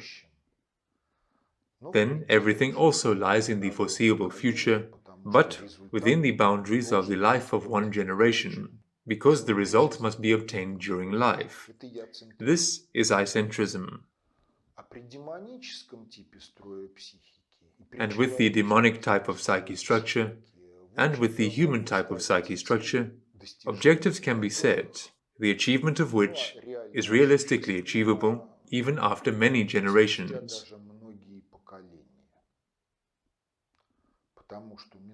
then everything also lies in the foreseeable future, but within the boundaries of the life of one generation, because the result must be obtained during life. This is icentrism. And with the demonic type of psyche structure, and with the human type of psyche structure, objectives can be set, the achievement of which is realistically achievable even after many generations.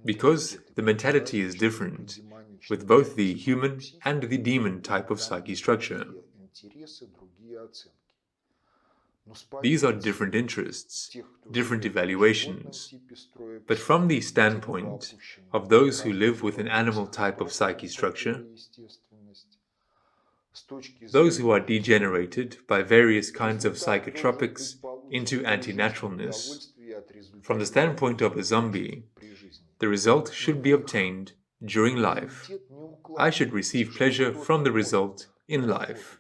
Because the mentality is different, with both the human and the demon type of psyche structure. These are different interests, different evaluations. But from the standpoint of those who live with an animal type of psyche structure, those who are degenerated by various kinds of psychotropics into anti-naturalness, from the standpoint of a zombie, the result should be obtained during life. I should receive pleasure from the result in life.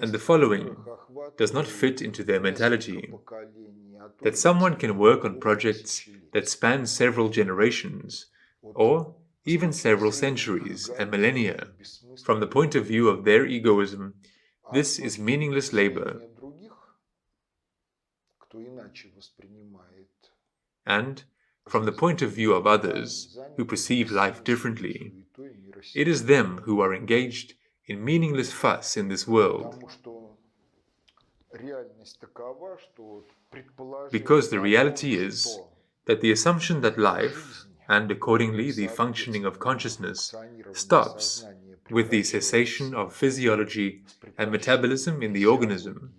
And the following does not fit into their mentality, that someone can work on projects that span several generations, or even several centuries and millennia. From the point of view of their egoism, this is meaningless labor. And, from the point of view of others who perceive life differently, it is them who are engaged in meaningless fuss in this world. Because the reality is that the assumption that life, and accordingly the functioning of consciousness, stops with the cessation of physiology and metabolism in the organism.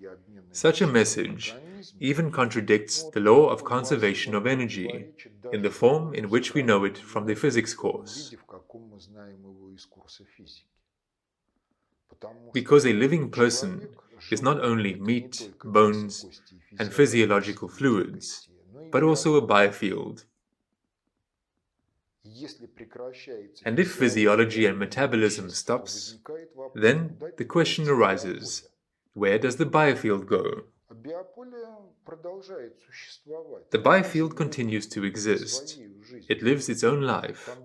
Such a message even contradicts the law of conservation of energy in the form in which we know it from the physics course. Because a living person is not only meat, bones, and physiological fluids, but also a biofield. And if physiology and metabolism stops, then the question arises, where does the biofield go? The biofield continues to exist. It lives its own life.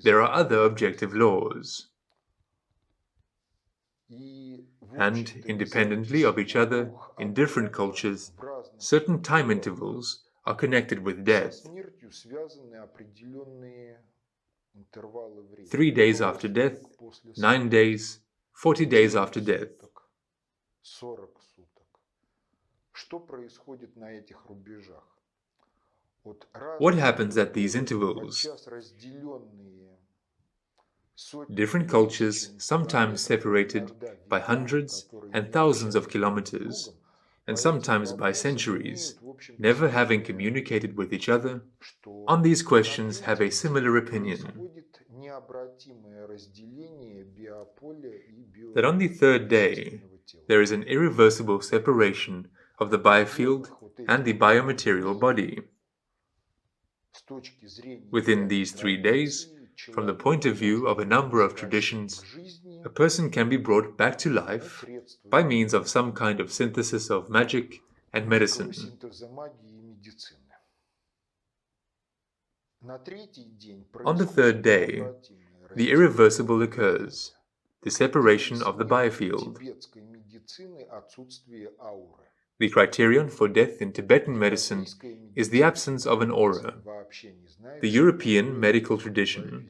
There are other objective laws. And, independently of each other, in different cultures, certain time intervals are connected with death. 3 days after death, 9 days, 40 days after death. What happens at these intervals? Different cultures, sometimes separated by hundreds and thousands of kilometers, and sometimes by centuries, never having communicated with each other, on these questions have a similar opinion. That on the third day, there is an irreversible separation of the biofield and the biomaterial body. Within these 3 days, from the point of view of a number of traditions, a person can be brought back to life by means of some kind of synthesis of magic and medicine. On the third day, the irreversible occurs, the separation of the biofield. The criterion for death in Tibetan medicine is the absence of an aura. The European medical tradition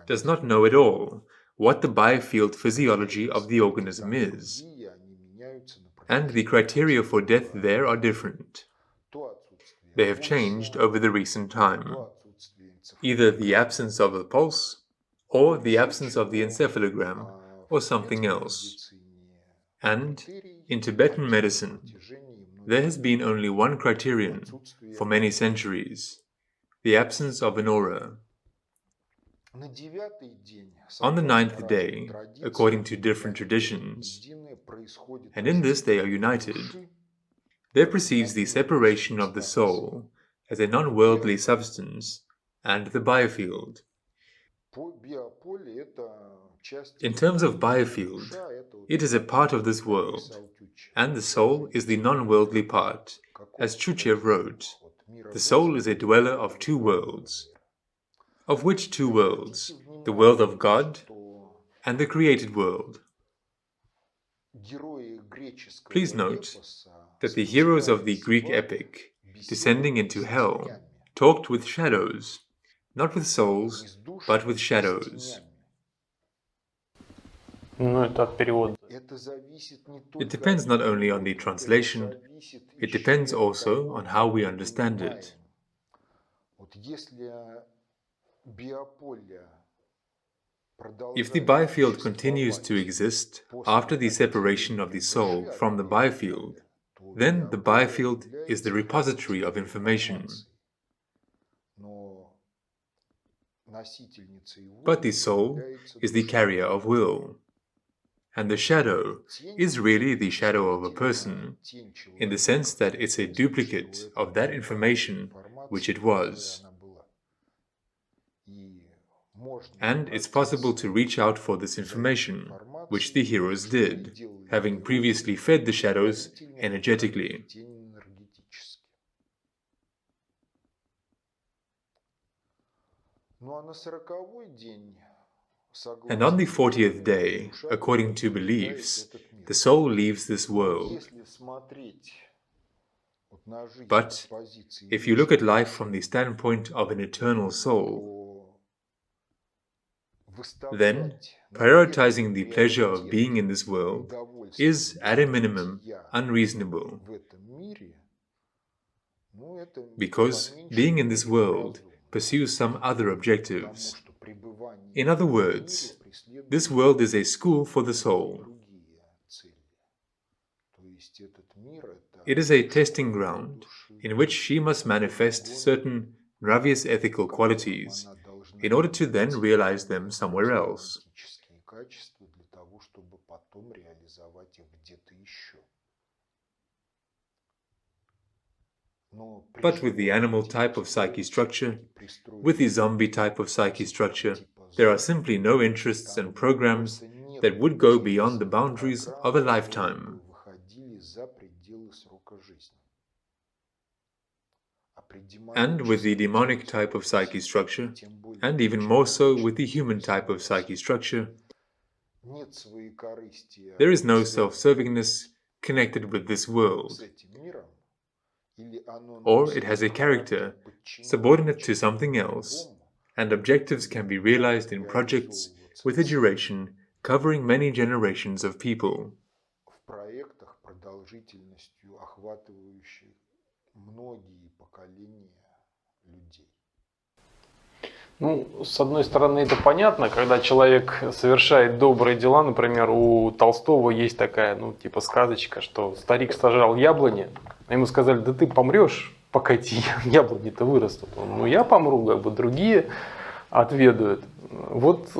does not know at all what the biofield physiology of the organism is, and the criteria for death there are different. They have changed over the recent time. Either the absence of a pulse, or the absence of the encephalogram, or something else. And, in Tibetan medicine, there has been only one criterion for many centuries, the absence of an aura. On the 9th day, according to different traditions, and in this they are united, there proceeds the separation of the soul as a non-worldly substance and the biofield. In terms of biofield, it is a part of this world, and the soul is the non-worldly part, as Chuchev wrote. The soul is a dweller of 2 worlds. Of which 2 worlds? The world of God and the created world. Please note that the heroes of the Greek epic, descending into hell, talked with shadows, not with souls, but with shadows. It depends not only on the translation, it depends also on how we understand it. If the biofield continues to exist after the separation of the soul from the biofield, then the biofield is the repository of information. But the soul is the carrier of will. And the shadow is really the shadow of a person, in the sense that it's a duplicate of that information which it was. And it's possible to reach out for this information, which the heroes did, having previously fed the shadows energetically. And on the 40th day, according to beliefs, the soul leaves this world. But if you look at life from the standpoint of an eternal soul, then prioritizing the pleasure of being in this world is, at a minimum, unreasonable. Because being in this world pursues some other objectives. In other words, This world is a school for the soul. It is a testing ground in which she must manifest certain nravious ethical qualities in order to then realize them somewhere else. But with the animal type of psyche structure, with the zombie type of psyche structure, there are simply no interests and programs that would go beyond the boundaries of a lifetime. And with the demonic type of psyche structure, and even more so with the human type of psyche structure, there is no self-servingness connected with this world. Or it has a character subordinate to something else, and objectives can be realized in projects with a duration covering many generations of people. Ну, с одной стороны, это понятно, когда человек совершает добрые дела. Например, у Толстого есть такая, ну, типа сказочка, что старик сажал яблони, а ему сказали: да ты помрешь, пока эти яблони-то вырастут. Он: ну, я помру, как бы другие отведают. Вот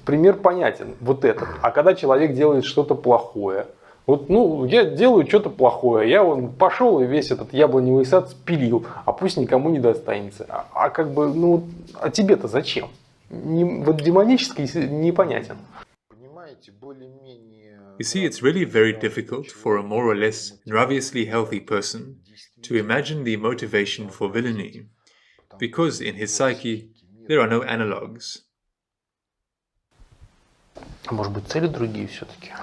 пример понятен, вот этот. А когда человек делает что-то плохое, вот, ну, я делаю что-то плохое, я вон пошел и весь этот яблоневый сад спилил, а пусть никому не достанется. А как бы, ну, а тебе-то зачем? Вот демонический непонятен. You see, it's really very difficult for a more or less nraviously healthy person to imagine the motivation for villainy, because in his psyche there are no analogues. Может быть, цели другие все-таки?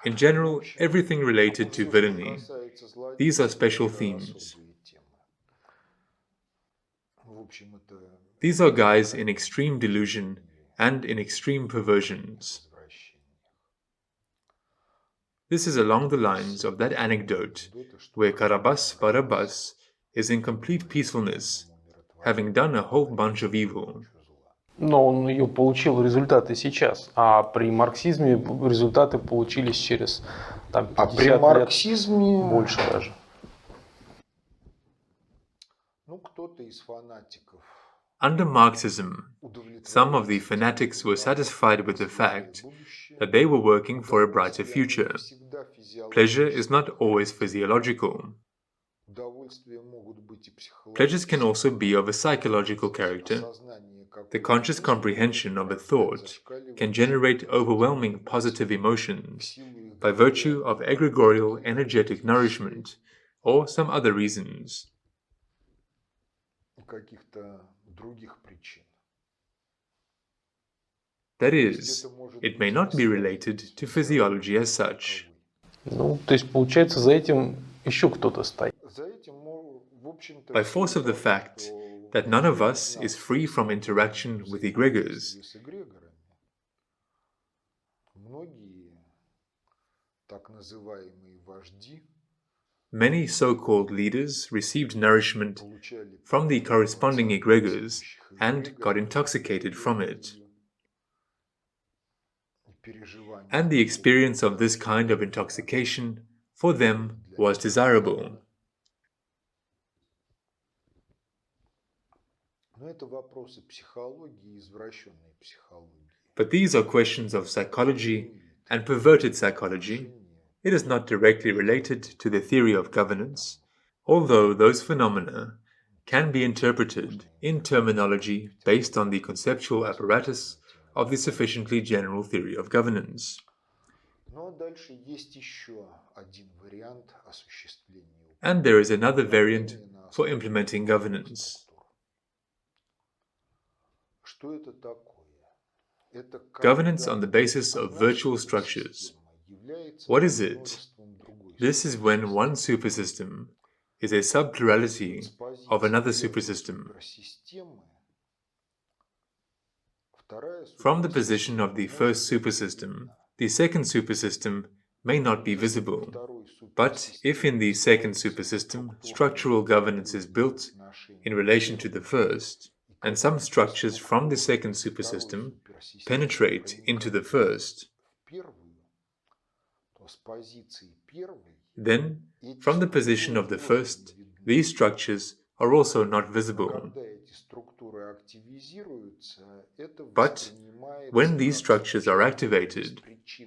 In general, everything related to villainy, these are special themes. These are guys in extreme delusion and in extreme perversions. This is along the lines of that anecdote where Barabas is in complete peacefulness, having done a whole bunch of evil. Но он ее получил результаты сейчас, а при марксизме результаты получились через там, 50 при марксизме... лет, больше даже. Ну, кто-то из фанатиков. Under Marxism, some of the fanatics were satisfied with the fact that they were working for a brighter future. Pleasure is not always physiological. Pleasures can also be of a psychological character. The conscious comprehension of a thought can generate overwhelming positive emotions by virtue of egregorial energetic nourishment or some other reasons. That is, it may not be related to physiology as such. Ну, то есть, получается, за этим еще кто-то стоит. By force of the fact that none of us is free from interaction with egregors, many so-called leaders received nourishment from the corresponding egregors and got intoxicated from it. And the experience of this kind of intoxication for them was desirable. But these are questions of psychology and perverted psychology. It is not directly related to the theory of governance, although those phenomena can be interpreted in terminology based on the conceptual apparatus of the sufficiently general theory of governance. And there is another variant for implementing governance. Governance on the basis of virtual structures. What is it? This is when one supersystem is a subplurality of another supersystem. From the position of the first supersystem, the second supersystem may not be visible. But if in the second supersystem structural governance is built in relation to the first, and some structures from the second supersystem penetrate into the first. Then, from the position of the first, these structures are also not visible. But when these structures are activated,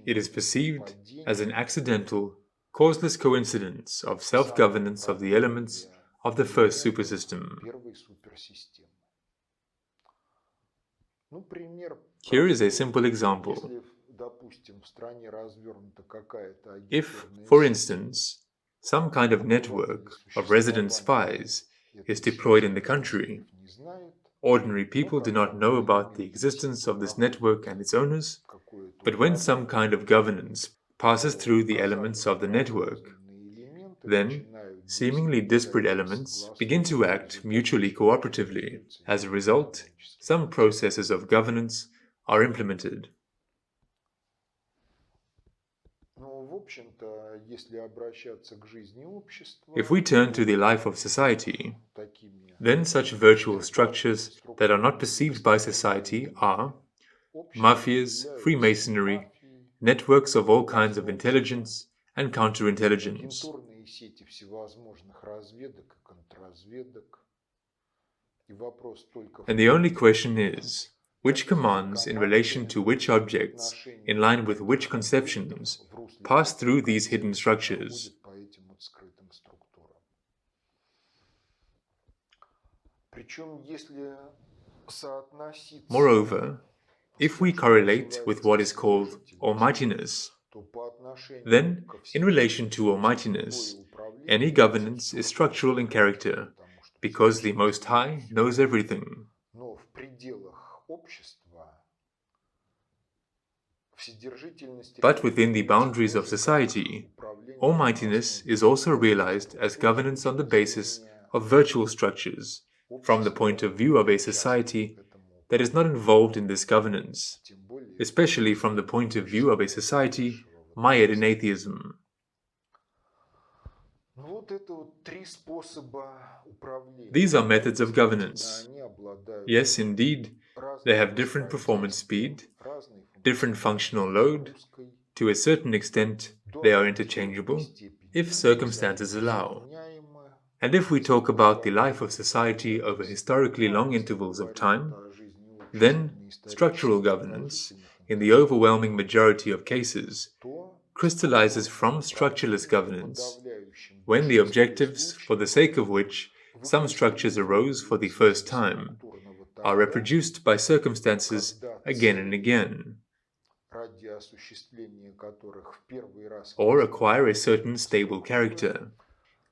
it is perceived as an accidental, causeless coincidence of self-governance of the elements of the first supersystem. Here is a simple example. If, for instance, some kind of network of resident spies is deployed in the country, ordinary people do not know about the existence of this network and its owners, but when some kind of governance passes through the elements of the network, then seemingly disparate elements begin to act mutually cooperatively. As a result, some processes of governance are implemented. If we turn to the life of society, then such virtual structures that are not perceived by society are mafias, Freemasonry, networks of all kinds of intelligence and counterintelligence. And the only question is, which commands in relation to which objects, in line with which conceptions, pass through these hidden structures? Moreover, if we correlate with what is called almightiness, then, in relation to almightiness, any governance is structural in character, because the Most High knows everything. But within the boundaries of society, almightiness is also realized as governance on the basis of virtual structures, from the point of view of a society that is not involved in this governance, especially from the point of view of a society mired in atheism. These are methods of governance. Yes, indeed, they have different performance speed, different functional load. To a certain extent, they are interchangeable, if circumstances allow. And if we talk about the life of society over historically long intervals of time, then structural governance, in the overwhelming majority of cases, crystallizes from structureless governance, when the objectives for the sake of which some structures arose for the first time are reproduced by circumstances again and again, or acquire a certain stable character.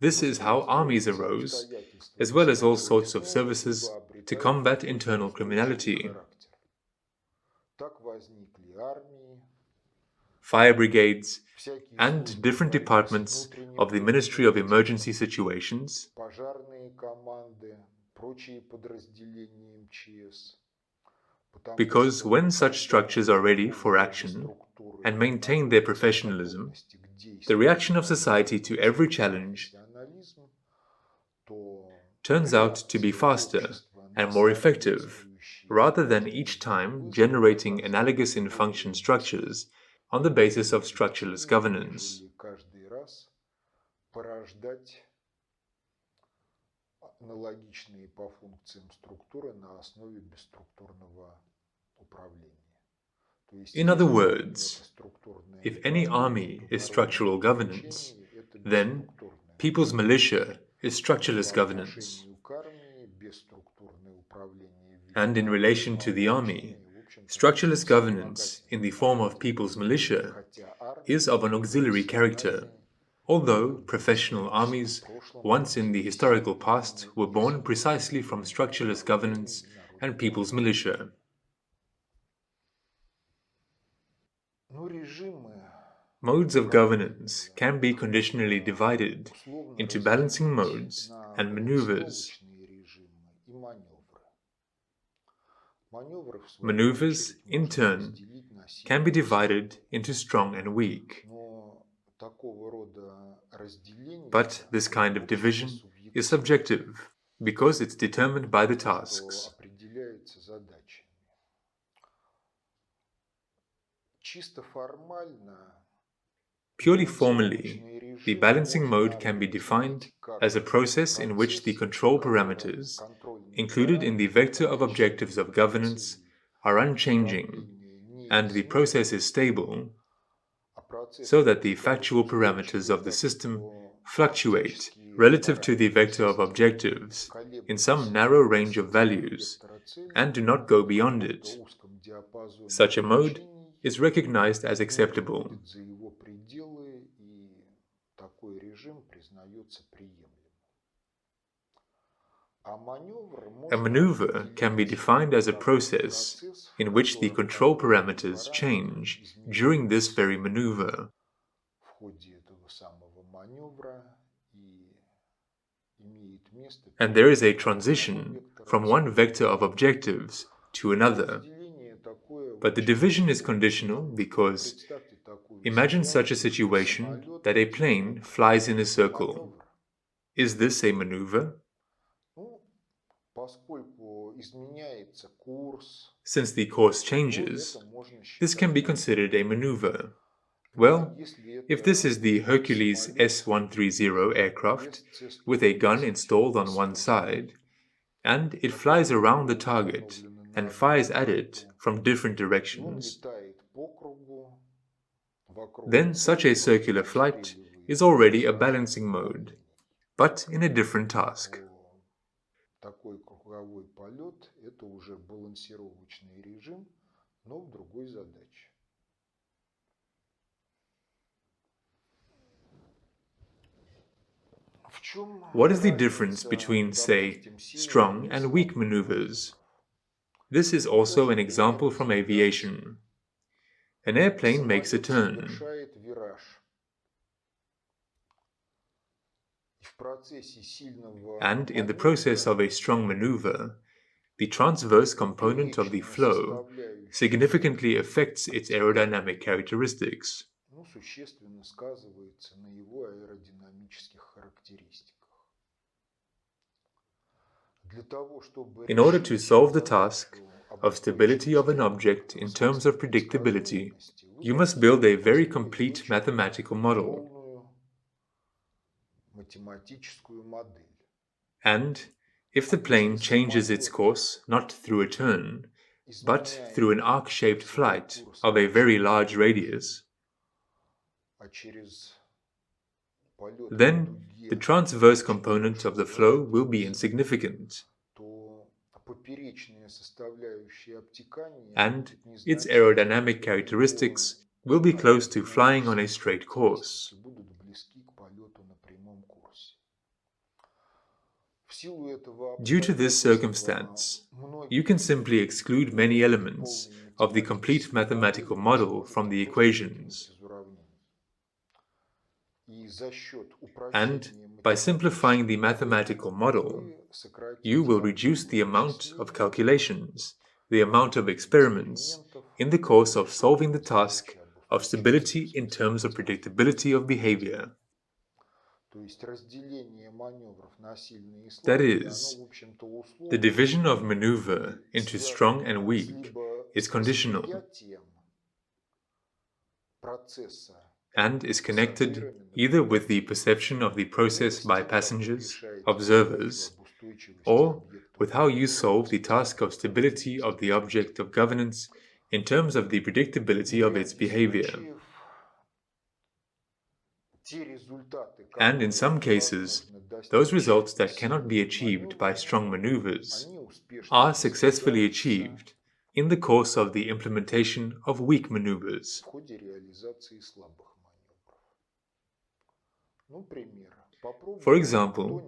This is how armies arose, as well as all sorts of services to combat internal criminality. Fire brigades, and different departments of the Ministry of Emergency Situations, because when such structures are ready for action and maintain their professionalism, the reaction of society to every challenge turns out to be faster and more effective, rather than each time generating analogous in function structures on the basis of structureless governance. In other words, if any army is structural governance, then people's militia is structureless governance. And in relation to the army, structureless governance in the form of people's militia is of an auxiliary character, although professional armies once in the historical past were born precisely from structureless governance and people's militia. Modes of governance can be conditionally divided into balancing modes and maneuvers. Maneuvers, in turn, can be divided into strong and weak. But this kind of division is subjective, because it's determined by the tasks. является задачами. Чисто формально Purely formally, the balancing mode can be defined as a process in which the control parameters included in the vector of objectives of governance are unchanging, and the process is stable, so that the factual parameters of the system fluctuate relative to the vector of objectives in some narrow range of values and do not go beyond it. Such a mode is recognized as acceptable. A maneuver can be defined as a process in which the control parameters change during this very maneuver. And there is a transition from one vector of objectives to another. But the division is conditional because imagine such a situation that a plane flies in a circle. Is this a maneuver? Since the course changes, this can be considered a maneuver. Well, if this is the Hercules S-130 aircraft with a gun installed on one side, and it flies around the target and fires at it from different directions, then such a circular flight is already a balancing mode, but in a different task. Такой круговой полет – это уже балансировочный режим, но в другой задаче. What is the difference between, say, strong and weak maneuvers? This is also an example from aviation. An airplane makes a turn. And in the process of a strong maneuver, the transverse component of the flow significantly affects its aerodynamic characteristics. In order to solve the task of stability of an object in terms of predictability, you must build a very complete mathematical model. And if the plane changes its course not through a turn, but through an arc-shaped flight of a very large radius, then the transverse component of the flow will be insignificant, and its aerodynamic characteristics will be close to flying on a straight course. Due to this circumstance, you can simply exclude many elements of the complete mathematical model from the equations. And by simplifying the mathematical model, you will reduce the amount of calculations, the amount of experiments, in the course of solving the task of stability in terms of predictability of behavior. That is, the division of maneuver into strong and weak is conditional and is connected either with the perception of the process by passengers, observers, or with how you solve the task of stability of the object of governance in terms of the predictability of its behavior. And in some cases, those results that cannot be achieved by strong maneuvers are successfully achieved in the course of the implementation of weak maneuvers. For example,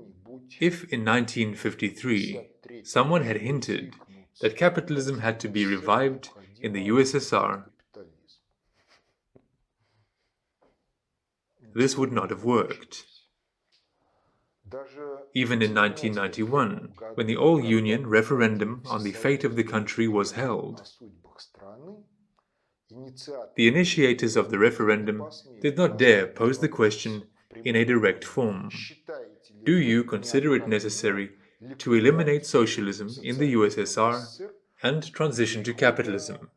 if in 1953 someone had hinted that capitalism had to be revived in the USSR, this would not have worked. Even in 1991, when the all-union referendum on the fate of the country was held, the initiators of the referendum did not dare pose the question in a direct form. Do you consider it necessary to eliminate socialism in the USSR and transition to capitalism,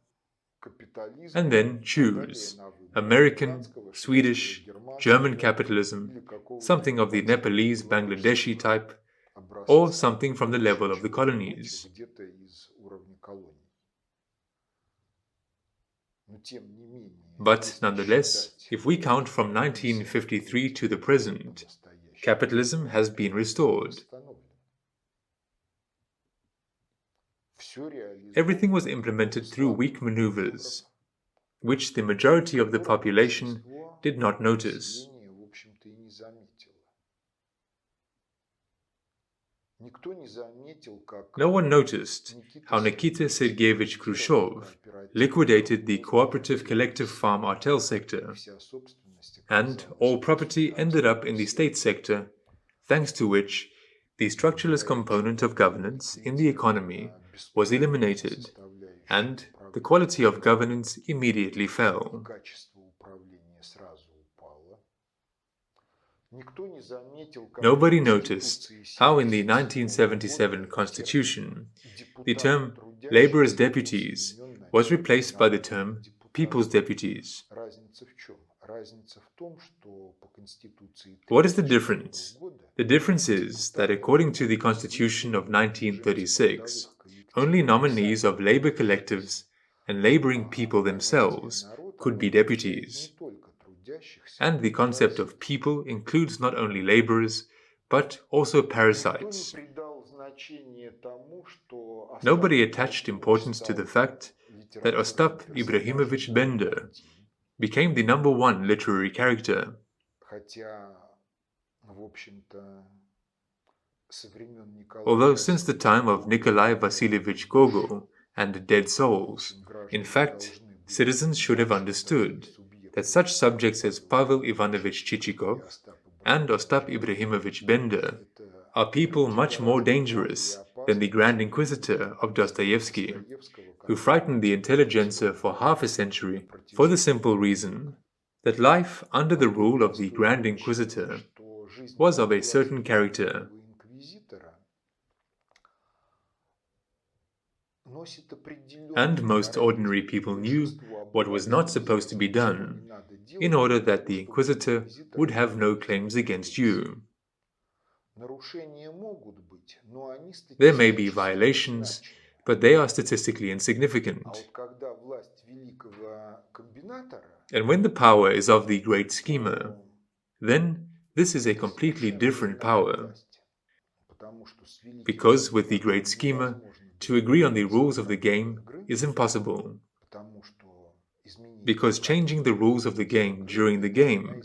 капитализм, and then а далее choose на выбор American, британского, Swedish, шведского, German германского capitalism, или какого-нибудь something of the Nepalese, Bangladeshi type, or something from the level of the colonies. где-то из уровня колоний. Но тем не менее, But nonetheless, if we count from 1953 to the present, capitalism has been restored. Everything was implemented through weak maneuvers, which the majority of the population did not notice. No one noticed how Nikita Sergeyevich Khrushchev liquidated the cooperative collective farm entail sector, and all property ended up in the state sector, thanks to which the structureless component of governance in the economy was eliminated, and the quality of governance immediately fell. Nobody noticed how in the 1977 Constitution, the term laborers' deputies was replaced by the term people's deputies. What is the difference? The difference is that according to the Constitution of 1936, only nominees of labor collectives and laboring people themselves could be deputies. And the concept of people includes not only laborers, but also parasites. Nobody attached importance to the fact that Ostap Ibrahimovich Bender became the #1 literary character. Although since the time of Nikolai Vasilievich Gogol and Dead Souls, in fact, citizens should have understood that such subjects as Pavel Ivanovich Chichikov and Ostap Ibrahimovich Bender are people much more dangerous than the Grand Inquisitor of Dostoevsky, who frightened the intelligentsia for half a century for the simple reason that life under the rule of the Grand Inquisitor was of a certain character. And most ordinary people knew what was not supposed to be done, in order that the Inquisitor would have no claims against you. There may be violations, but they are statistically insignificant. And when the power is of the great schemer, then this is a completely different power. Because with the great schemer, to agree on the rules of the game is impossible. Because changing the rules of the game during the game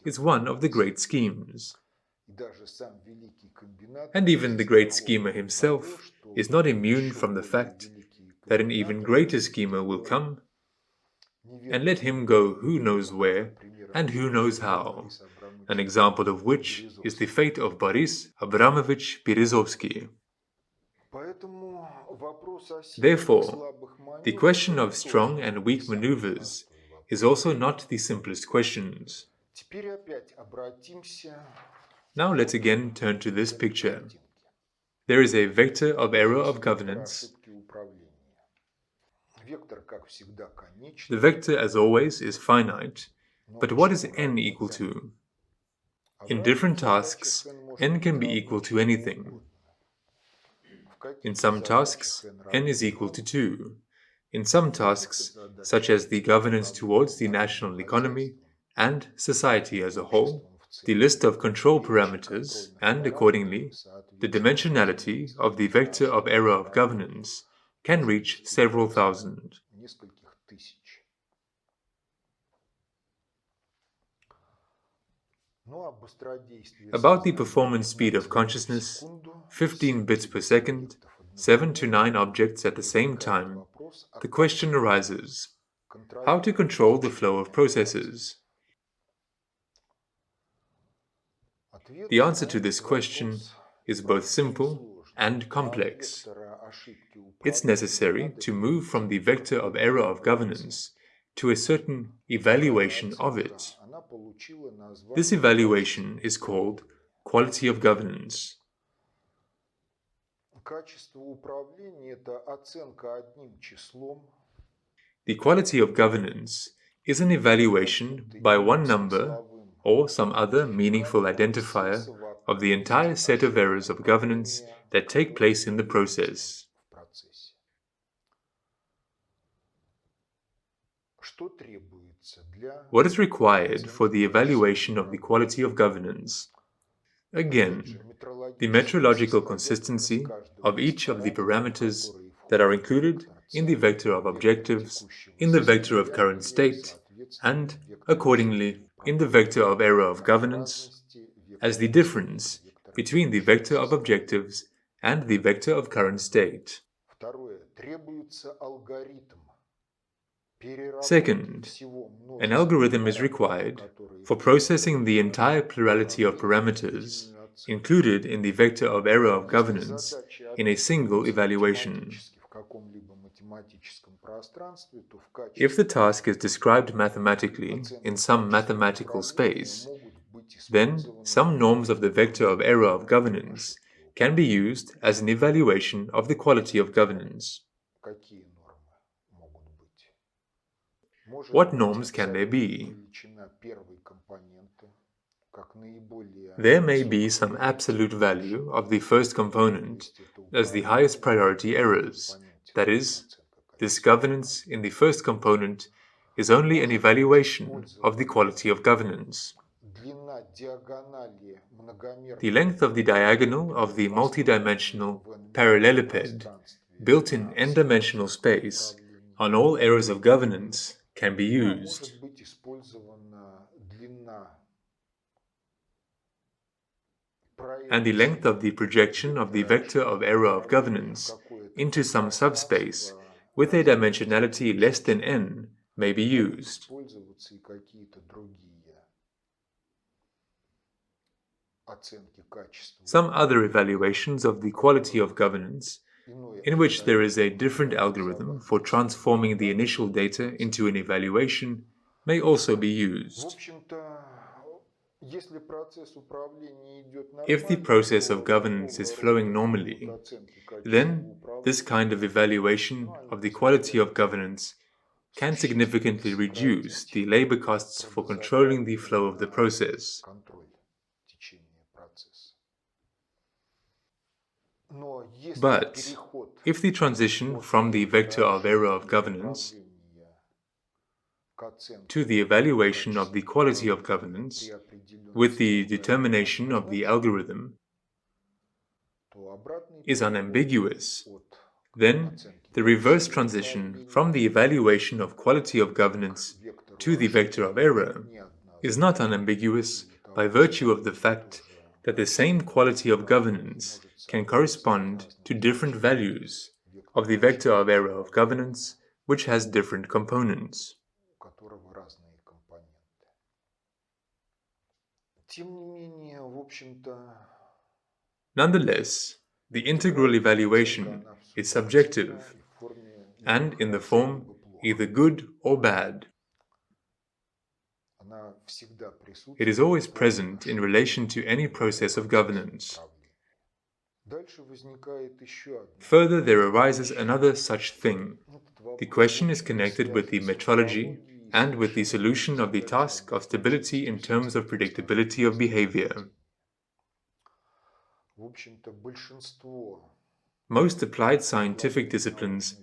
is one of the great schemes. And even the great schemer himself is not immune from the fact that an even greater schemer will come and let him go who knows where and who knows how, an example of which is the fate of Boris Abramovich Berezovsky. Therefore, the question of strong and weak maneuvers is also not the simplest questions. Now let's again turn to this picture. There is a vector of error of governance. The vector, as always, is finite, but what is n equal to? In different tasks, n can be equal to anything. In some tasks, n is equal to 2. In some tasks, such as the governance towards the national economy and society as a whole, the list of control parameters, and accordingly, the dimensionality of the vector of error of governance can reach several thousand. About the performance speed of consciousness, 15 bits per second, 7 to 9 objects at the same time, the question arises: how to control the flow of processes? The answer to this question is both simple and complex. It's necessary to move from the vector of error of governance to a certain evaluation of it. This evaluation is called quality of governance. Качество управления – это оценка одним числом. The quality of governance is an evaluation by one number or some other meaningful identifier of the entire set of errors of governance that take place in the process. В процессе. Что требуется для What is required for the evaluation of the quality of governance? Again, the metrological consistency of each of the parameters that are included in the vector of objectives, in the vector of current state, and, accordingly, in the vector of error of governance, as the difference between the vector of objectives and the vector of current state. Второе. Требуется алгоритм. Second, an algorithm is required for processing the entire plurality of parameters included in the vector of error of governance in a single evaluation. If the task is described mathematically in some mathematical space, then some norms of the vector of error of governance can be used as an evaluation of the quality of governance. Какие нормы могут быть? What norms can there be? Величина первой компоненты, как наиболее There may be some absolute value of the first component as the highest priority errors. That is, this governance in the first component is only an evaluation of the quality of governance. длина диагонали многомерного The length of the diagonal of the multidimensional parallelepiped built in n-dimensional space on all errors of governance can be used. может быть использована длина And the length of the projection of the vector of error of governance into some subspace with a dimensionality less than n may be used. использоваться и какие-то другие оценки качества. Some other evaluations of the quality of governance, in which there is a different algorithm for transforming the initial data into an evaluation, may also be В used. общем-то, если процесс управления идет If the process of governance is flowing normally, then this kind of evaluation of the quality of governance can significantly reduce the labor costs for controlling the flow of the process. контроль течения процесса. Но если But переход if the transition from the vector of error of governance управления к оценке to the evaluation of the quality of governance при определенном with the determination of the algorithm то обратный is unambiguous, от then the reverse transition from the evaluation of quality of governance to the vector of error is not unambiguous by virtue of the fact that the same quality of governance can correspond to different values of the vector of error of governance which has different components. у которого разные компоненты. Тем не менее, в общем-то, Nonetheless, the integral evaluation is subjective and in the form either good or bad. она всегда присутствует. It is always present in relation to any process of governance. Дальше возникает еще одна. Further, there arises another such thing. The question is connected with the metrology and with the solution of the task of stability in terms of predictability of behavior. В общем-то, большинство Most applied scientific disciplines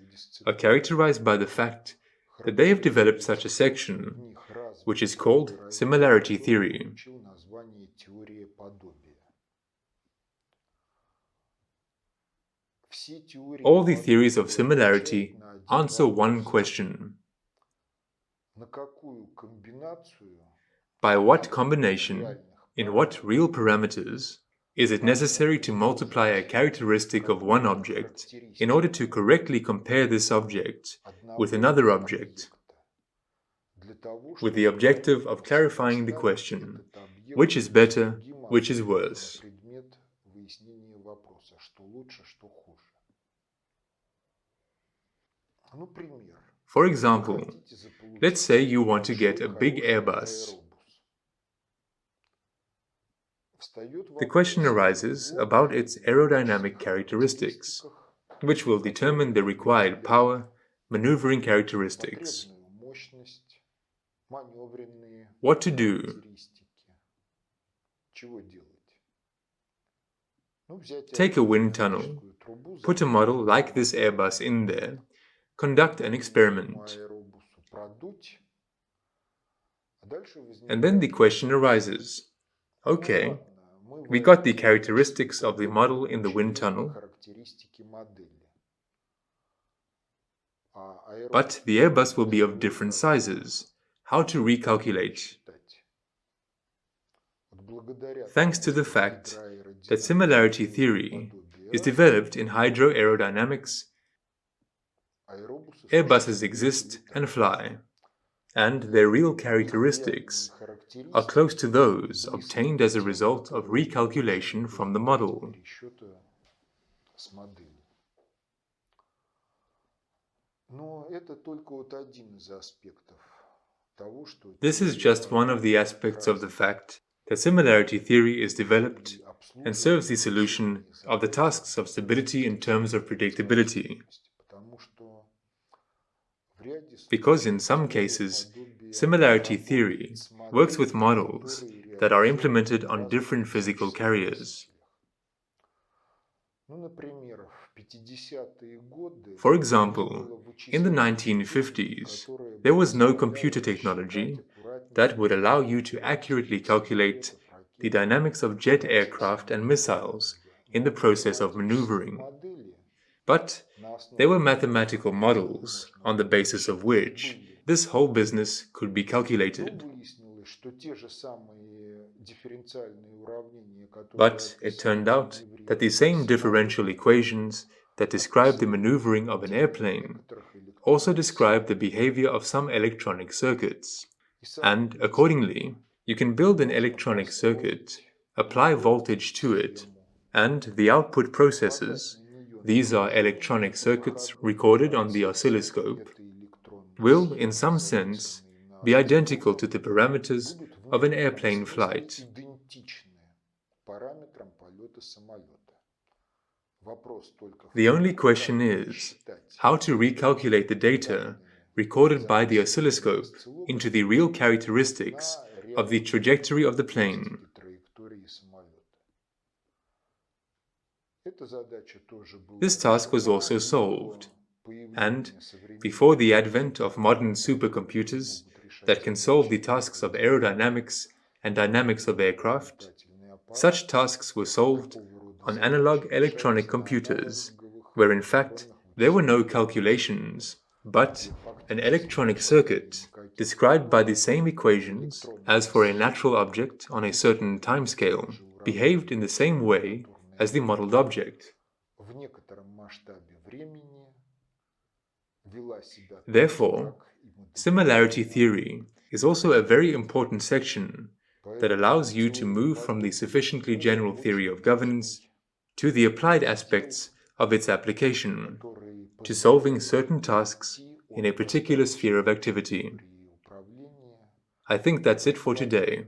are characterized by the fact that they have developed such a section, which is called similarity theory. получил название теория подобия. Все теории All the theories of подобия similarity отвечают на один answer one вопрос. question: На какую комбинацию by what combination, in what real parameters, is it necessary to multiply a characteristic of one object in order to correctly compare this object with another object, для того, with the objective of clarifying the question, which is better, which is worse? предмет выяснения вопроса, что лучше, что хуже. Ну, пример. For example, Хотите заполучить let's say you want to get a big большой Airbus. аэробус. The question arises about its aerodynamic characteristics, which will determine the required power, maneuvering characteristics. What to do? Take a wind tunnel, put a model like this Airbus in there, conduct an experiment. And then the question arises, okay, we got the characteristics of the model in the wind tunnel, but the Airbus will be of different sizes. How to recalculate? Thanks to the fact that similarity theory is developed in hydroaerodynamics, Airbuses exist and fly, and their real characteristics are close to those obtained as a result of recalculation from the model. This is just one of the aspects of the fact that similarity theory is developed and serves the solution of the tasks of stability in terms of predictability. Because in some cases, similarity theory works with models that are implemented on different physical carriers. For example, in the 1950s, there was no computer technology that would allow you to accurately calculate the dynamics of jet aircraft and missiles in the process of maneuvering. But there were mathematical models on the basis of which this whole business could be calculated. But it turned out that the same differential equations that describe the maneuvering of an airplane also describe the behavior of some electronic circuits. And accordingly, you can build an electronic circuit, apply voltage to it, and the output processes, these are electronic circuits recorded on the oscilloscope, will, in some sense, be identical to the parameters of an airplane flight. The only question is how to recalculate the data recorded by the oscilloscope into the real characteristics of the trajectory of the plane. This task was also solved, and before the advent of modern supercomputers that can solve the tasks of aerodynamics and dynamics of aircraft, such tasks were solved on analog electronic computers, where in fact there were no calculations, but an electronic circuit described by the same equations as for a natural object on a certain timescale behaved in the same way as the modeled object. Therefore, similarity theory is also a very important section that allows you to move from the sufficiently general theory of governance to the applied aspects of its application, to solving certain tasks in a particular sphere of activity. I think that's it for today.